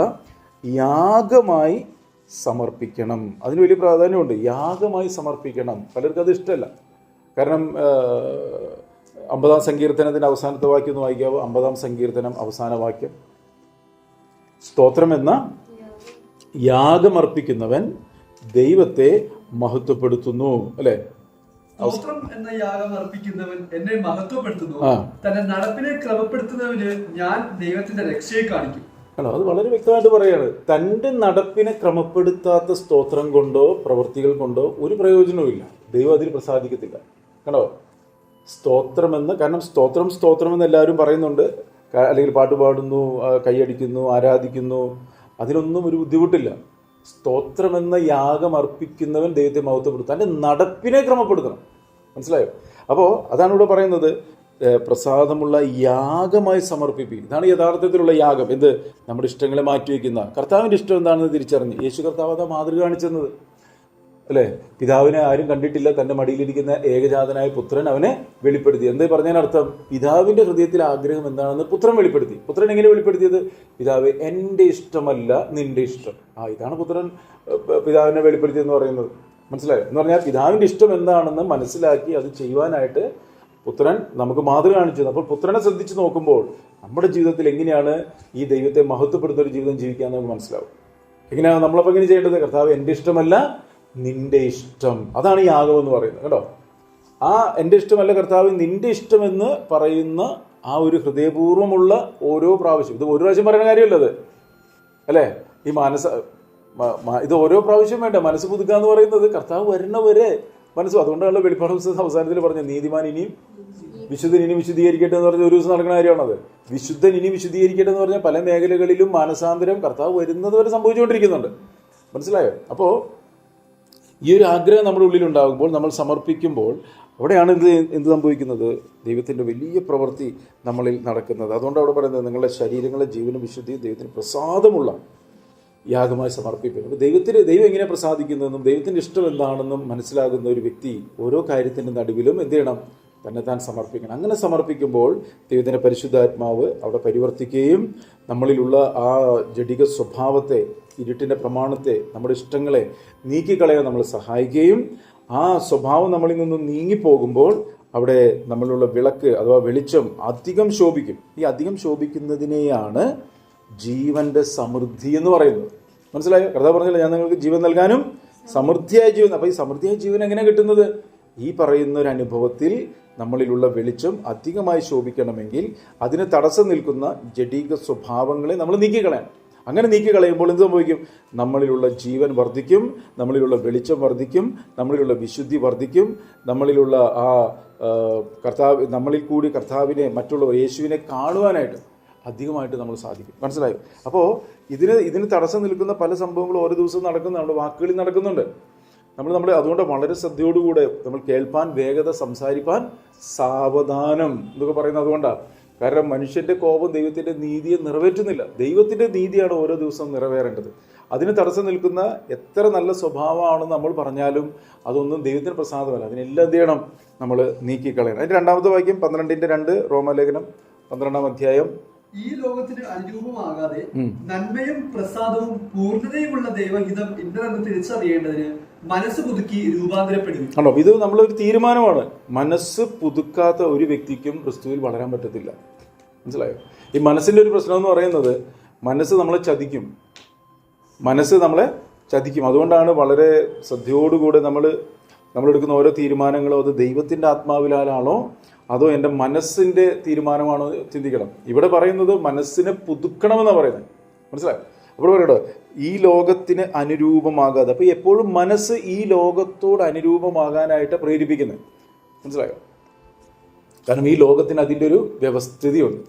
A: യാഗമായി സമർപ്പിക്കണം. അതിന് വലിയ പ്രാധാന്യമുണ്ട്. യാഗമായി സമർപ്പിക്കണം. പലർക്കും അത് ഇഷ്ടമല്ല. കാരണം 50-ാം സങ്കീർത്തനത്തിൻ്റെ അവസാനത്തെ വാക്യം ഒന്ന് വായിക്കാവോ? 50-ാം സങ്കീർത്തനം അവസാന വാക്യം. സ്തോത്രം എന്ന യാഗമർപ്പിക്കുന്നവൻ ദൈവത്തെ മഹത്വപ്പെടുത്തുന്നു, അല്ലെ?
B: സ്തോത്രം എന്ന യാഗം അർപ്പിക്കുന്നവൻ എന്നെ മഹത്വപ്പെടുത്തുന്നു, തന്റെ നടപ്പിനെ ക്രമപ്പെടുത്തുന്നവന് ഞാൻ ദൈവത്തിന്റെ രക്ഷയെ കാണിക്കും.
A: ആണോ? അത് വളരെ വ്യക്തമായിട്ട് പറയാണ്. തൻ്റെ നടപ്പിനെ ക്രമപ്പെടുത്താത്ത സ്തോത്രം കൊണ്ടോ പ്രവൃത്തികൾ കൊണ്ടോ ഒരു പ്രയോജനവുമില്ല. ദൈവം അതിൽ പ്രസാദിക്കത്തില്ല. കണ്ടോ? സ്തോത്രമെന്ന്, കാരണം സ്തോത്രം എന്ന് എല്ലാവരും പറയുന്നുണ്ട്, അല്ലെങ്കിൽ പാട്ട് പാടുന്നു, കൈയടിക്കുന്നു, ആരാധിക്കുന്നു, അതിനൊന്നും ഒരു ബുദ്ധിമുട്ടില്ല. സ്തോത്രമെന്ന യാഗം അർപ്പിക്കുന്നവൻ ദൈവത്തെ മഹത്വപ്പെടുത്തും, തൻ്റെ നടപ്പിനെ ക്രമപ്പെടുത്തണം. മനസ്സിലായോ? അപ്പോൾ അതാണ് ഇവിടെ പറയുന്നത്, പ്രസാദമുള്ള യാഗമായി സമർപ്പിപ്പിക്കും. ഇതാണ് യഥാർത്ഥത്തിലുള്ള യാഗം. എന്ത്? നമ്മുടെ ഇഷ്ടങ്ങളെ മാറ്റിവെക്കുന്ന, കർത്താവിൻ്റെ ഇഷ്ടം എന്താണെന്ന് തിരിച്ചറിഞ്ഞ് യേശു കർത്താവ് അതാ മാതൃക കാണിച്ചെന്നത്, അല്ലേ? പിതാവിനെ ആരും കണ്ടിട്ടില്ല, തൻ്റെ മടിയിലിരിക്കുന്ന ഏകജാതനായ പുത്രൻ അവനെ വെളിപ്പെടുത്തി. എന്താ പറഞ്ഞതിനർത്ഥം? പിതാവിൻ്റെ ഹൃദയത്തിലെ ആഗ്രഹം എന്താണെന്ന് പുത്രൻ വെളിപ്പെടുത്തി. പുത്രൻ എങ്ങനെ വെളിപ്പെടുത്തിയത്? പിതാവേ, എൻ്റെ ഇഷ്ടമല്ല നിന്റെ ഇഷ്ടം. ഇതാണ് പുത്രൻ പിതാവിനെ വെളിപ്പെടുത്തിയെന്ന് പറയുന്നത്. മനസ്സിലായോ? എന്ന് പറഞ്ഞാൽ പിതാവിൻ്റെ ഇഷ്ടം എന്താണെന്ന് മനസ്സിലാക്കി അത് ചെയ്യുവാനായിട്ട് പുത്രൻ നമുക്ക് മാതൃക കാണിച്ചത്. അപ്പോൾ പുത്രനെ ശ്രദ്ധിച്ച് നോക്കുമ്പോൾ നമ്മുടെ ജീവിതത്തിൽ എങ്ങനെയാണ് ഈ ദൈവത്തെ മഹത്വപ്പെടുത്തുന്ന ഒരു ജീവിതം ജീവിക്കാൻ നമുക്ക് മനസ്സിലാവും. എങ്ങനെയാണ് നമ്മളപ്പോൾ എങ്ങനെ ചെയ്യേണ്ടത്? കർത്താവ്, എൻ്റെ ഇഷ്ടമല്ല നിന്റെ ഇഷ്ടം. അതാണ് ഈ യാഗം എന്ന് പറയുന്നത്, കേട്ടോ. എൻ്റെ ഇഷ്ടമല്ല കർത്താവ്, നിന്റെ ഇഷ്ടമെന്ന് പറയുന്ന ആ ഒരു ഹൃദയപൂർവ്വമുള്ള ഓരോ പ്രാവശ്യം, ഇത് ഒരു പ്രാവശ്യം പറയുന്ന കാര്യമല്ലത്, അല്ലേ? ഈ ഇത് ഓരോ പ്രാവശ്യം വേണ്ട. മനസ്സ് പുതുക്കുക എന്ന് പറയുന്നത് കർത്താവ് വരുന്നവരെ മനസ്സും. അതുകൊണ്ടാണല്ലോ വെളിപ്പാട് പുസ്തകം അവസാനത്തിൽ പറഞ്ഞത്, നീതിമാൻ ഇനിയും വിശുദ്ധൻ ഇനി വിശുദ്ധീകരിക്കട്ടെ എന്ന് പറഞ്ഞ ഒരു ദിവസം നടക്കുന്ന കാര്യമാണത്. വിശുദ്ധൻ ഇനി വിശുദ്ധീകരിക്കട്ടെ എന്ന് പറഞ്ഞാൽ പല മേഖലകളിലും മാനസാന്തരം കർത്താവ് വരുന്നത് വരെ സംഭവിച്ചുകൊണ്ടിരിക്കുന്നുണ്ട്. മനസ്സിലായോ? അപ്പോൾ ഈ ഒരു ആഗ്രഹം നമ്മുടെ ഉള്ളിലുണ്ടാകുമ്പോൾ, നമ്മൾ സമർപ്പിക്കുമ്പോൾ, അവിടെയാണ് എന്ത് സംഭവിക്കുന്നത്? ദൈവത്തിൻ്റെ വലിയ പ്രവൃത്തി നമ്മളിൽ നടക്കുന്നത്. അതുകൊണ്ട് അവിടെ പറയുന്നത്, നിങ്ങളുടെ ശരീരങ്ങളെ ജീവനും വിശുദ്ധിയും ദൈവത്തിന് പ്രസാദമുള്ള യാഗമായി സമർപ്പിക്കുന്നു. അപ്പോൾ ദൈവം എങ്ങനെ പ്രസാദിക്കുന്നതെന്നും ദൈവത്തിൻ്റെ ഇഷ്ടം എന്താണെന്നും മനസ്സിലാകുന്ന ഒരു വ്യക്തി ഓരോ കാര്യത്തിൻ്റെ നടുവിലും എന്ത് ചെയ്യണം? തന്നെത്താൻ സമർപ്പിക്കണം. അങ്ങനെ സമർപ്പിക്കുമ്പോൾ ദൈവത്തിൻ്റെ പരിശുദ്ധാത്മാവ് അവിടെ പരിവർത്തിക്കുകയും നമ്മളിലുള്ള ആ ജഡിക സ്വഭാവത്തെ, ഇരുട്ടിൻ്റെ പ്രമാണത്തെ, നമ്മുടെ ഇഷ്ടങ്ങളെ നീക്കിക്കളയാൻ നമ്മൾ സഹായിക്കുകയും ആ സ്വഭാവം നമ്മളിൽ നിന്നും നീങ്ങിപ്പോകുമ്പോൾ അവിടെ നമ്മളിലുള്ള വിളക്ക് അഥവാ വെളിച്ചം അധികം ശോഭിക്കും. ഈ അധികം ശോഭിക്കുന്നതിനെയാണ് ജീവന്റെ സമൃദ്ധി എന്ന് പറയുന്നത്. മനസ്സിലായോ? കർത്താവ് പറഞ്ഞില്ല, ഞാൻ നിങ്ങൾക്ക് ജീവൻ നൽകാനും സമൃദ്ധിയായ ജീവൻ. അപ്പോൾ ഈ സമൃദ്ധിയായ ജീവൻ എങ്ങനെ കിട്ടുന്നത്? ഈ പറയുന്ന ഒരു അനുഭവത്തിൽ നമ്മളിലുള്ള വെളിച്ചം അധികമായി ശോഭിക്കണമെങ്കിൽ അതിന് തടസ്സം നിൽക്കുന്ന ജഡിക സ്വഭാവങ്ങളെ നമ്മൾ നീക്കിക്കളയണം. അങ്ങനെ നീക്കിക്കളയുമ്പോൾ എന്ത് സംഭവിക്കും? നമ്മളിലുള്ള ജീവൻ വർദ്ധിക്കും, നമ്മളിലുള്ള വെളിച്ചം വർദ്ധിക്കും, നമ്മളിലുള്ള വിശുദ്ധി വർദ്ധിക്കും, നമ്മളിലുള്ള ആ കർത്താവ്, നമ്മളിൽ കൂടി കർത്താവിനെ, മറ്റുള്ളവർ യേശുവിനെ കാണുവാനായിട്ട് അധികമായിട്ട് നമ്മൾ സാധിക്കും. മനസ്സിലായോ? അപ്പോൾ ഇതിന് തടസ്സം നിൽക്കുന്ന പല സംഭവങ്ങളും ഓരോ ദിവസവും നടക്കുന്നുണ്ട്, നമ്മുടെ വാക്കുകളിൽ നടക്കുന്നുണ്ട്. നമ്മൾ അതുകൊണ്ട് വളരെ ശ്രദ്ധയോടുകൂടെ നമ്മൾ കേൾപ്പാൻ വേഗത, സംസാരിപ്പാൻ സാവധാനം എന്നൊക്കെ പറയുന്നത് അതുകൊണ്ടാണ്. കാരണം മനുഷ്യന്റെ കോപം ദൈവത്തിന്റെ നീതിയെ നിറവേറ്റുന്നില്ല. ദൈവത്തിന്റെ നീതിയാണ് ഓരോ ദിവസവും നിറവേറേണ്ടത്. അതിന് തടസ്സം നിൽക്കുന്ന എത്ര നല്ല സ്വഭാവമാണെന്ന് നമ്മൾ പറഞ്ഞാലും അതൊന്നും ദൈവത്തിന് പ്രസാദമല്ല. അതിനെല്ലാം എന്ത് ചെയ്യണം? നമ്മൾ നീക്കിക്കളയണം. അതിന്റെ രണ്ടാമത്തെ വാക്യം 12:2 റോമാലേഖനം 12-ാം അധ്യായം.
B: ഈ ലോകത്തിന് അനുരൂപമാകാതെ നന്മയും പ്രസാദവും പൂർണ്ണതയുമുള്ള ദൈവഹിതം ഇന്നതെന്ന് തിരിച്ചറിയേണ്ടതിന് മനസ്സ് പുതുക്കി രൂപാന്തരപ്പെടും.
A: ആണോ? ഇത് നമ്മളൊരു തീരുമാനമാണ്. മനസ്സ് പുതുക്കാത്ത ഒരു വ്യക്തിക്കും ക്രിസ്തുവിൽ വളരാൻ പറ്റത്തില്ല. മനസ്സിലായോ? ഈ മനസ്സിന്റെ ഒരു പ്രശ്നം എന്ന് പറയുന്നത് മനസ്സ് നമ്മളെ ചതിക്കും. അതുകൊണ്ടാണ് വളരെ ശ്രദ്ധയോടുകൂടെ നമ്മളെടുക്കുന്ന ഓരോ തീരുമാനങ്ങളോ അത് ദൈവത്തിന്റെ ആത്മാവിലാണോ അതോ എൻ്റെ മനസ്സിന്റെ തീരുമാനമാണോ ചിന്തിക്കണം. ഇവിടെ പറയുന്നത് മനസ്സിനെ പുതുക്കണമെന്നാണ് പറയുന്നത്. മനസ്സിലായോ? അപ്പോൾ പറയട്ടോ, ഈ ലോകത്തിന് അനുരൂപമാകാതെ. അപ്പോൾ എപ്പോഴും മനസ്സ് ഈ ലോകത്തോട് അനുരൂപമാകാനായിട്ട് പ്രേരിപ്പിക്കുന്നത്. മനസ്സിലായോ? കാരണം ഈ ലോകത്തിന് അതിൻ്റെ ഒരു വ്യവസ്ഥിതിയുണ്ട്.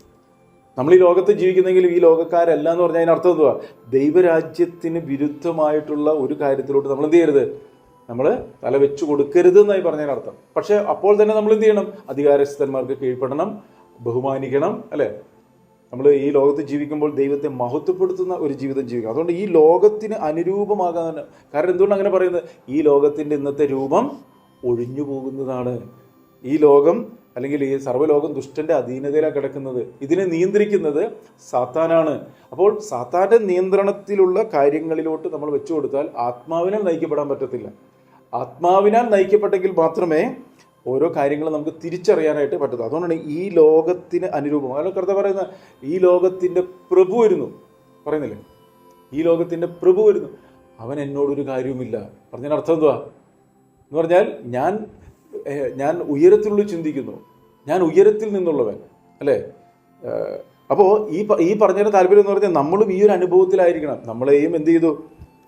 A: നമ്മൾ ഈ ലോകത്ത് ജീവിക്കുന്നെങ്കിലും ഈ ലോകക്കാരല്ല എന്ന് പറഞ്ഞാൽ അതിനർത്ഥം എന്തുവാ? ദൈവരാജ്യത്തിന് വിരുദ്ധമായിട്ടുള്ള ഒരു കാര്യത്തിലോട്ട് നമ്മൾ എന്ത് ചെയ്യരുത്? നമ്മൾ തല വെച്ചു കൊടുക്കരുത് എന്നായി പറഞ്ഞതിനർത്ഥം. പക്ഷെ അപ്പോൾ തന്നെ നമ്മൾ എന്ത് ചെയ്യണം? അധികാരസ്ഥന്മാർക്ക് കീഴ്പ്പെടണം, ബഹുമാനിക്കണം, അല്ലേ? നമ്മൾ ഈ ലോകത്ത് ജീവിക്കുമ്പോൾ ദൈവത്തെ മഹത്വപ്പെടുത്തുന്ന ഒരു ജീവിതം ജീവിക്കണം. അതുകൊണ്ട് ഈ ലോകത്തിന് അനുരൂപമാകാൻ. കാരണം എന്തുകൊണ്ട് അങ്ങനെ പറയുന്നത്? ഈ ലോകത്തിൻ്റെ ഇന്നത്തെ രൂപം ഒഴിഞ്ഞു പോകുന്നതാണ്. ഈ ലോകം അല്ലെങ്കിൽ ഈ സർവ്വലോകം ദുഷ്ടന്റെ അധീനതയിലാണ് കിടക്കുന്നത്. ഇതിനെ നിയന്ത്രിക്കുന്നത് സാത്താനാണ്. അപ്പോൾ സാത്താന്റെ നിയന്ത്രണത്തിലുള്ള കാര്യങ്ങളിലോട്ട് നമ്മൾ വെച്ചു കൊടുത്താൽ ആത്മാവിനാൽ നയിക്കപ്പെടാൻ പറ്റത്തില്ല. ആത്മാവിനാൽ നയിക്കപ്പെട്ടെങ്കിൽ മാത്രമേ ഓരോ കാര്യങ്ങളും നമുക്ക് തിരിച്ചറിയാനായിട്ട് പറ്റത്തുള്ളൂ. അതുകൊണ്ടാണ് ഈ ലോകത്തിന് അനുരൂപം. അയാൾ കർത്താവ് പറയുന്ന ഈ ലോകത്തിന്റെ പ്രഭു വരുന്നു പറയുന്നില്ലേ? ഈ ലോകത്തിന്റെ പ്രഭു വരുന്നു, അവൻ എന്നോടൊരു കാര്യവുമില്ല. പറഞ്ഞതിന് അർത്ഥം എന്തുവാ എന്ന് പറഞ്ഞാൽ ഞാൻ ഉയരത്തിലുള്ള ചിന്തിക്കുന്നു, ഞാൻ ഉയരത്തിൽ നിന്നുള്ളവൻ, അല്ലേ? അപ്പോൾ ഈ പറഞ്ഞതിന് താല്പര്യം എന്ന് പറഞ്ഞാൽ നമ്മളും ഈ ഒരു അനുഭവത്തിലായിരിക്കണം. നമ്മളെയും എന്ത് ചെയ്തു?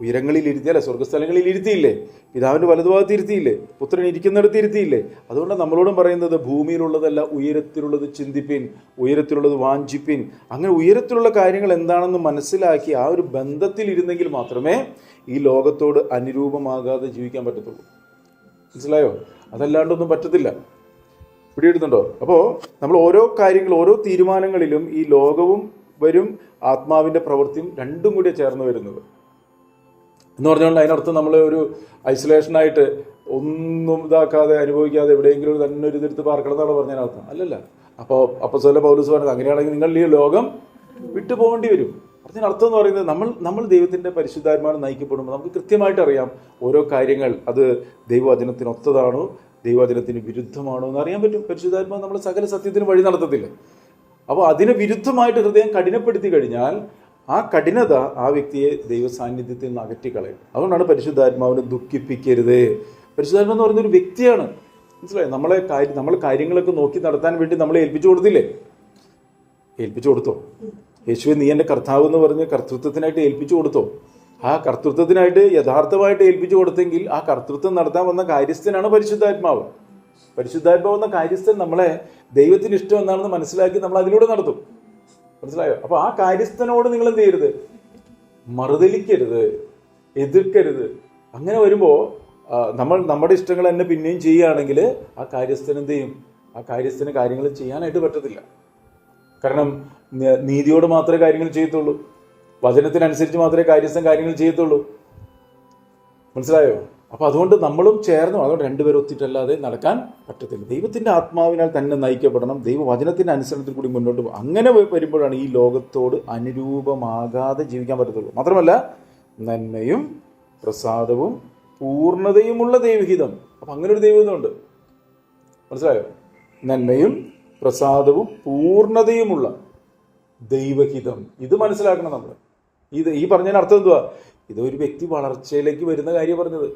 A: ഉയരങ്ങളിൽ ഇരുത്തി, അല്ലെ? സ്വർഗ്ഗസ്ഥലങ്ങളിൽ ഇരുത്തിയില്ലേ? പിതാവിന്റെ വലതുഭാഗത്ത് ഇരുത്തിയില്ലേ? പുത്രൻ ഇരിക്കുന്നിടത്ത് ഇരുത്തിയില്ലേ? അതുകൊണ്ട് നമ്മളോടും പറയുന്നത് ഭൂമിയിലുള്ളതല്ല, ഉയരത്തിലുള്ളത് ചിന്തിപ്പിൻ, ഉയരത്തിലുള്ളത് വാഞ്ചിപ്പിൻ. അങ്ങനെ ഉയരത്തിലുള്ള കാര്യങ്ങൾ എന്താണെന്ന് മനസ്സിലാക്കി ആ ഒരു ബന്ധത്തിൽ ഇരുന്നെങ്കിൽ മാത്രമേ ഈ ലോകത്തോട് അനുരൂപമാകാതെ ജീവിക്കാൻ പറ്റത്തുള്ളൂ. മനസ്സിലായോ? അതല്ലാണ്ടൊന്നും പറ്റത്തില്ല. പിടിയിടുന്നുണ്ടോ? അപ്പോൾ നമ്മൾ ഓരോ കാര്യങ്ങളും, ഓരോ തീരുമാനങ്ങളിലും ഈ ലോകവും വരും, ആത്മാവിന്റെ പ്രവൃത്തിയും രണ്ടും കൂടി ചേർന്ന് വരുന്നത് എന്ന് പറഞ്ഞുകൊണ്ട് അതിനർത്ഥം നമ്മൾ ഒരു ഐസൊലേഷനായിട്ട് ഒന്നും ഇതാക്കാതെ അനുഭവിക്കാതെ എവിടെയെങ്കിലും തന്നെ ഒരു ഇതെടുത്ത് പാർക്കണം എന്നാണ് പറഞ്ഞതിനർത്ഥം. അല്ലല്ല. അപ്പോൾ അപ്പോസ്തലൻ പൗലോസ് പറഞ്ഞത് അങ്ങനെയാണെങ്കിൽ നിങ്ങൾ ഈ ലോകം വിട്ടു പോകേണ്ടി വരും. അതിനർത്ഥം എന്ന് പറയുന്നത് നമ്മൾ ദൈവത്തിന്റെ പരിശുദ്ധാത്മാവിനെ നയിക്കപ്പെടുമ്പോൾ നമുക്ക് കൃത്യമായിട്ട് അറിയാം ഓരോ കാര്യങ്ങൾ അത് ദൈവവചനത്തിനൊത്തതാണോ ദൈവവചനത്തിന് വിരുദ്ധമാണോ എന്ന് അറിയാൻ പറ്റും. പരിശുദ്ധാത്മാവ് നമ്മൾ സകല സത്യത്തിന് വഴി നടത്തത്തില്ല. അപ്പോൾ അതിന് വിരുദ്ധമായിട്ട് ഹൃദയം കഠിനപ്പെടുത്തി കഴിഞ്ഞാൽ ആ കഠിനത ആ വ്യക്തിയെ ദൈവ സാന്നിധ്യത്തിൽ നിന്ന് അകറ്റിക്കളയും. അതുകൊണ്ടാണ് പരിശുദ്ധാത്മാവിനെ ദുഃഖിപ്പിക്കരുത്. പരിശുദ്ധാത്മാവ് എന്ന് പറയുന്ന ഒരു വ്യക്തിയാണ്. മനസ്സിലായി? നമ്മൾ കാര്യങ്ങളൊക്കെ നോക്കി നടത്താൻ വേണ്ടി നമ്മളെ ഏൽപ്പിച്ചു കൊടുത്തില്ലേ? ഏൽപ്പിച്ചു കൊടുത്തോ? യേശുവെ നീ എൻ്റെ കർത്താവ് എന്ന് പറഞ്ഞ് കർത്തൃത്വത്തിനായിട്ട് ഏൽപ്പിച്ചു കൊടുത്തോ? ആ കർത്തൃത്വത്തിനായിട്ട് യഥാർത്ഥമായിട്ട് ഏൽപ്പിച്ചു കൊടുത്തെങ്കിൽ ആ കർത്തൃത്വം നടത്താൻ വന്ന കാര്യസ്ഥനാണ് പരിശുദ്ധാത്മാവ്. പരിശുദ്ധാത്മാവ് എന്ന കാര്യസ്ഥൻ നമ്മളെ ദൈവത്തിന് ഇഷ്ടം എന്താണെന്ന് മനസ്സിലാക്കി നമ്മൾ അതിലൂടെ നടത്തും. മനസ്സിലായോ? അപ്പൊ ആ കാര്യസ്ഥനോട് നിങ്ങൾ എന്ത് ചെയ്യരുത്? മറുതലിക്കരുത്, എതിർക്കരുത്. അങ്ങനെ വരുമ്പോ നമ്മൾ നമ്മുടെ ഇഷ്ടങ്ങൾ തന്നെ പിന്നെയും ചെയ്യുകയാണെങ്കിൽ ആ കാര്യസ്ഥൻ എന്ത് ചെയ്യും? ആ കാര്യസ്ഥന് കാര്യങ്ങൾ ചെയ്യാനായിട്ട് പറ്റത്തില്ല. കാരണം നീതിയോട് മാത്രമേ കാര്യങ്ങൾ ചെയ്യത്തുള്ളൂ, വചനത്തിനനുസരിച്ച് മാത്രമേ കാര്യസ്ഥൻ കാര്യങ്ങൾ ചെയ്യത്തുള്ളൂ. മനസ്സിലായോ? അപ്പൊ അതുകൊണ്ട് നമ്മളും ചേർന്നു. അതുകൊണ്ട് രണ്ടുപേരും ഒത്തിട്ടല്ലാതെ നടക്കാൻ പറ്റത്തില്ല. ദൈവത്തിന്റെ ആത്മാവിനാൽ തന്നെ നയിക്കപ്പെടണം, ദൈവവചനത്തിന്റെ അനുസരണത്തിൽ കൂടി മുന്നോട്ട് പോകും. അങ്ങനെ വരുമ്പോഴാണ് ഈ ലോകത്തോട് അനുരൂപമാകാതെ ജീവിക്കാൻ പറ്റത്തുള്ളൂ. മാത്രമല്ല നന്മയും പ്രസാദവും പൂർണ്ണതയുമുള്ള ദൈവഹിതം. അപ്പൊ അങ്ങനെ ഒരു ദൈവഹിതമുണ്ട്. മനസ്സിലായോ? നന്മയും പ്രസാദവും പൂർണ്ണതയുമുള്ള ദൈവഹിതം. ഇത് മനസ്സിലാക്കണം നമ്മൾ. ഈ പറഞ്ഞതിന് അർത്ഥം എന്തുവാ? ഇതൊരു വ്യക്തി വളർച്ചയിലേക്ക് വരുന്ന കാര്യം പറഞ്ഞത്.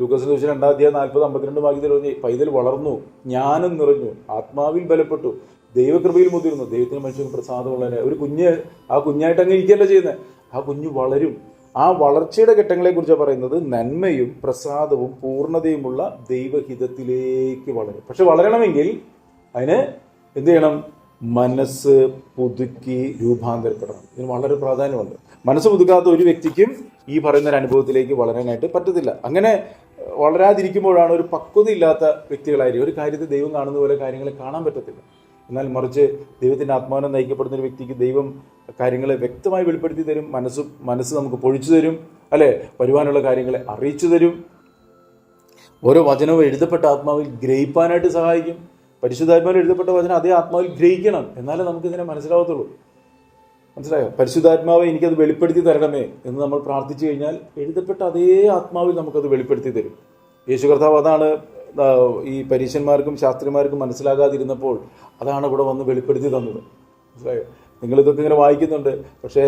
A: ലൂക്കോസിന്റെ സുവിശേഷം 2:40-52 വാക്യത്തിൽ പറഞ്ഞ് പൈതൽ വളർന്നു, ജ്ഞാനം നിറഞ്ഞു, ആത്മാവിൽ ബലപ്പെട്ടു, ദൈവകൃപയിൽ മുതിർന്നു, ദൈവത്തിന് മനുഷ്യന് പ്രസാദമുള്ളതിനെ. ഒരു കുഞ്ഞ് ആ കുഞ്ഞായിട്ട് അങ്ങ് ഇരിക്കുകയല്ല ചെയ്യുന്നത്, ആ കുഞ്ഞ് വളരും. ആ വളർച്ചയുടെ ഘട്ടങ്ങളെ കുറിച്ചാണ് പറയുന്നത്. നന്മയും പ്രസാദവും പൂർണ്ണതയുമുള്ള ദൈവഹിതത്തിലേക്ക് വളരും. പക്ഷെ വളരണമെങ്കിൽ അതിന് എന്ത് ചെയ്യണം? മനസ്സ് പുതുക്കി രൂപാന്തരപ്പെടണം. ഇതിന് വളരെ പ്രാധാന്യമുണ്ട്. മനസ്സ് പുതുക്കാത്ത ഒരു വ്യക്തിക്കും ഈ പറയുന്ന ഒരു അനുഭവത്തിലേക്ക് വളരാനായിട്ട് പറ്റത്തില്ല. അങ്ങനെ വളരാതിരിക്കുമ്പോഴാണ് ഒരു പക്വതയില്ലാത്ത വ്യക്തികളായിരിക്കും. ഒരു കാര്യത്തെ ദൈവം കാണുന്ന പോലെ കാര്യങ്ങളെ കാണാൻ പറ്റത്തില്ല. എന്നാൽ മറിച്ച് ദൈവത്തിൻ്റെ ആത്മാവിനെ നയിക്കപ്പെടുന്ന ഒരു വ്യക്തിക്ക് ദൈവം കാര്യങ്ങളെ വ്യക്തമായി വെളിപ്പെടുത്തി തരും. മനസ്സ് നമുക്ക് പൊഴിച്ചു തരും, അല്ലെ? വരുവാനുള്ള കാര്യങ്ങളെ അറിയിച്ചു തരും. ഓരോ വചനവും എഴുതപ്പെട്ട ആത്മാവിൽ ഗ്രഹിപ്പാനായിട്ട് സഹായിക്കും. പരിശുദ്ധാത്മാവിൽ എഴുതപ്പെട്ട വചനം അതേ ആത്മാവിൽ ഗ്രഹിക്കണം, എന്നാലേ നമുക്കിതിനെ മനസ്സിലാവത്തുള്ളൂ. മനസ്സിലായോ? പരിശുദ്ധാത്മാവെ എനിക്കത് വെളിപ്പെടുത്തി തരണമേ എന്ന് നമ്മൾ പ്രാർത്ഥിച്ചു കഴിഞ്ഞാൽ എഴുതപ്പെട്ട അതേ ആത്മാവിൽ നമുക്കത് വെളിപ്പെടുത്തി തരും. യേശു കർത്താവ് അതാണ് ഈ പരീശന്മാർക്കും ശാസ്ത്രിമാർക്കും മനസ്സിലാകാതിരുന്നപ്പോൾ അതാണ് ഇവിടെ വന്ന് വെളിപ്പെടുത്തി തന്നത്. മനസ്സിലായോ? നിങ്ങളിതൊക്കെ ഇങ്ങനെ വായിക്കുന്നുണ്ട്, പക്ഷേ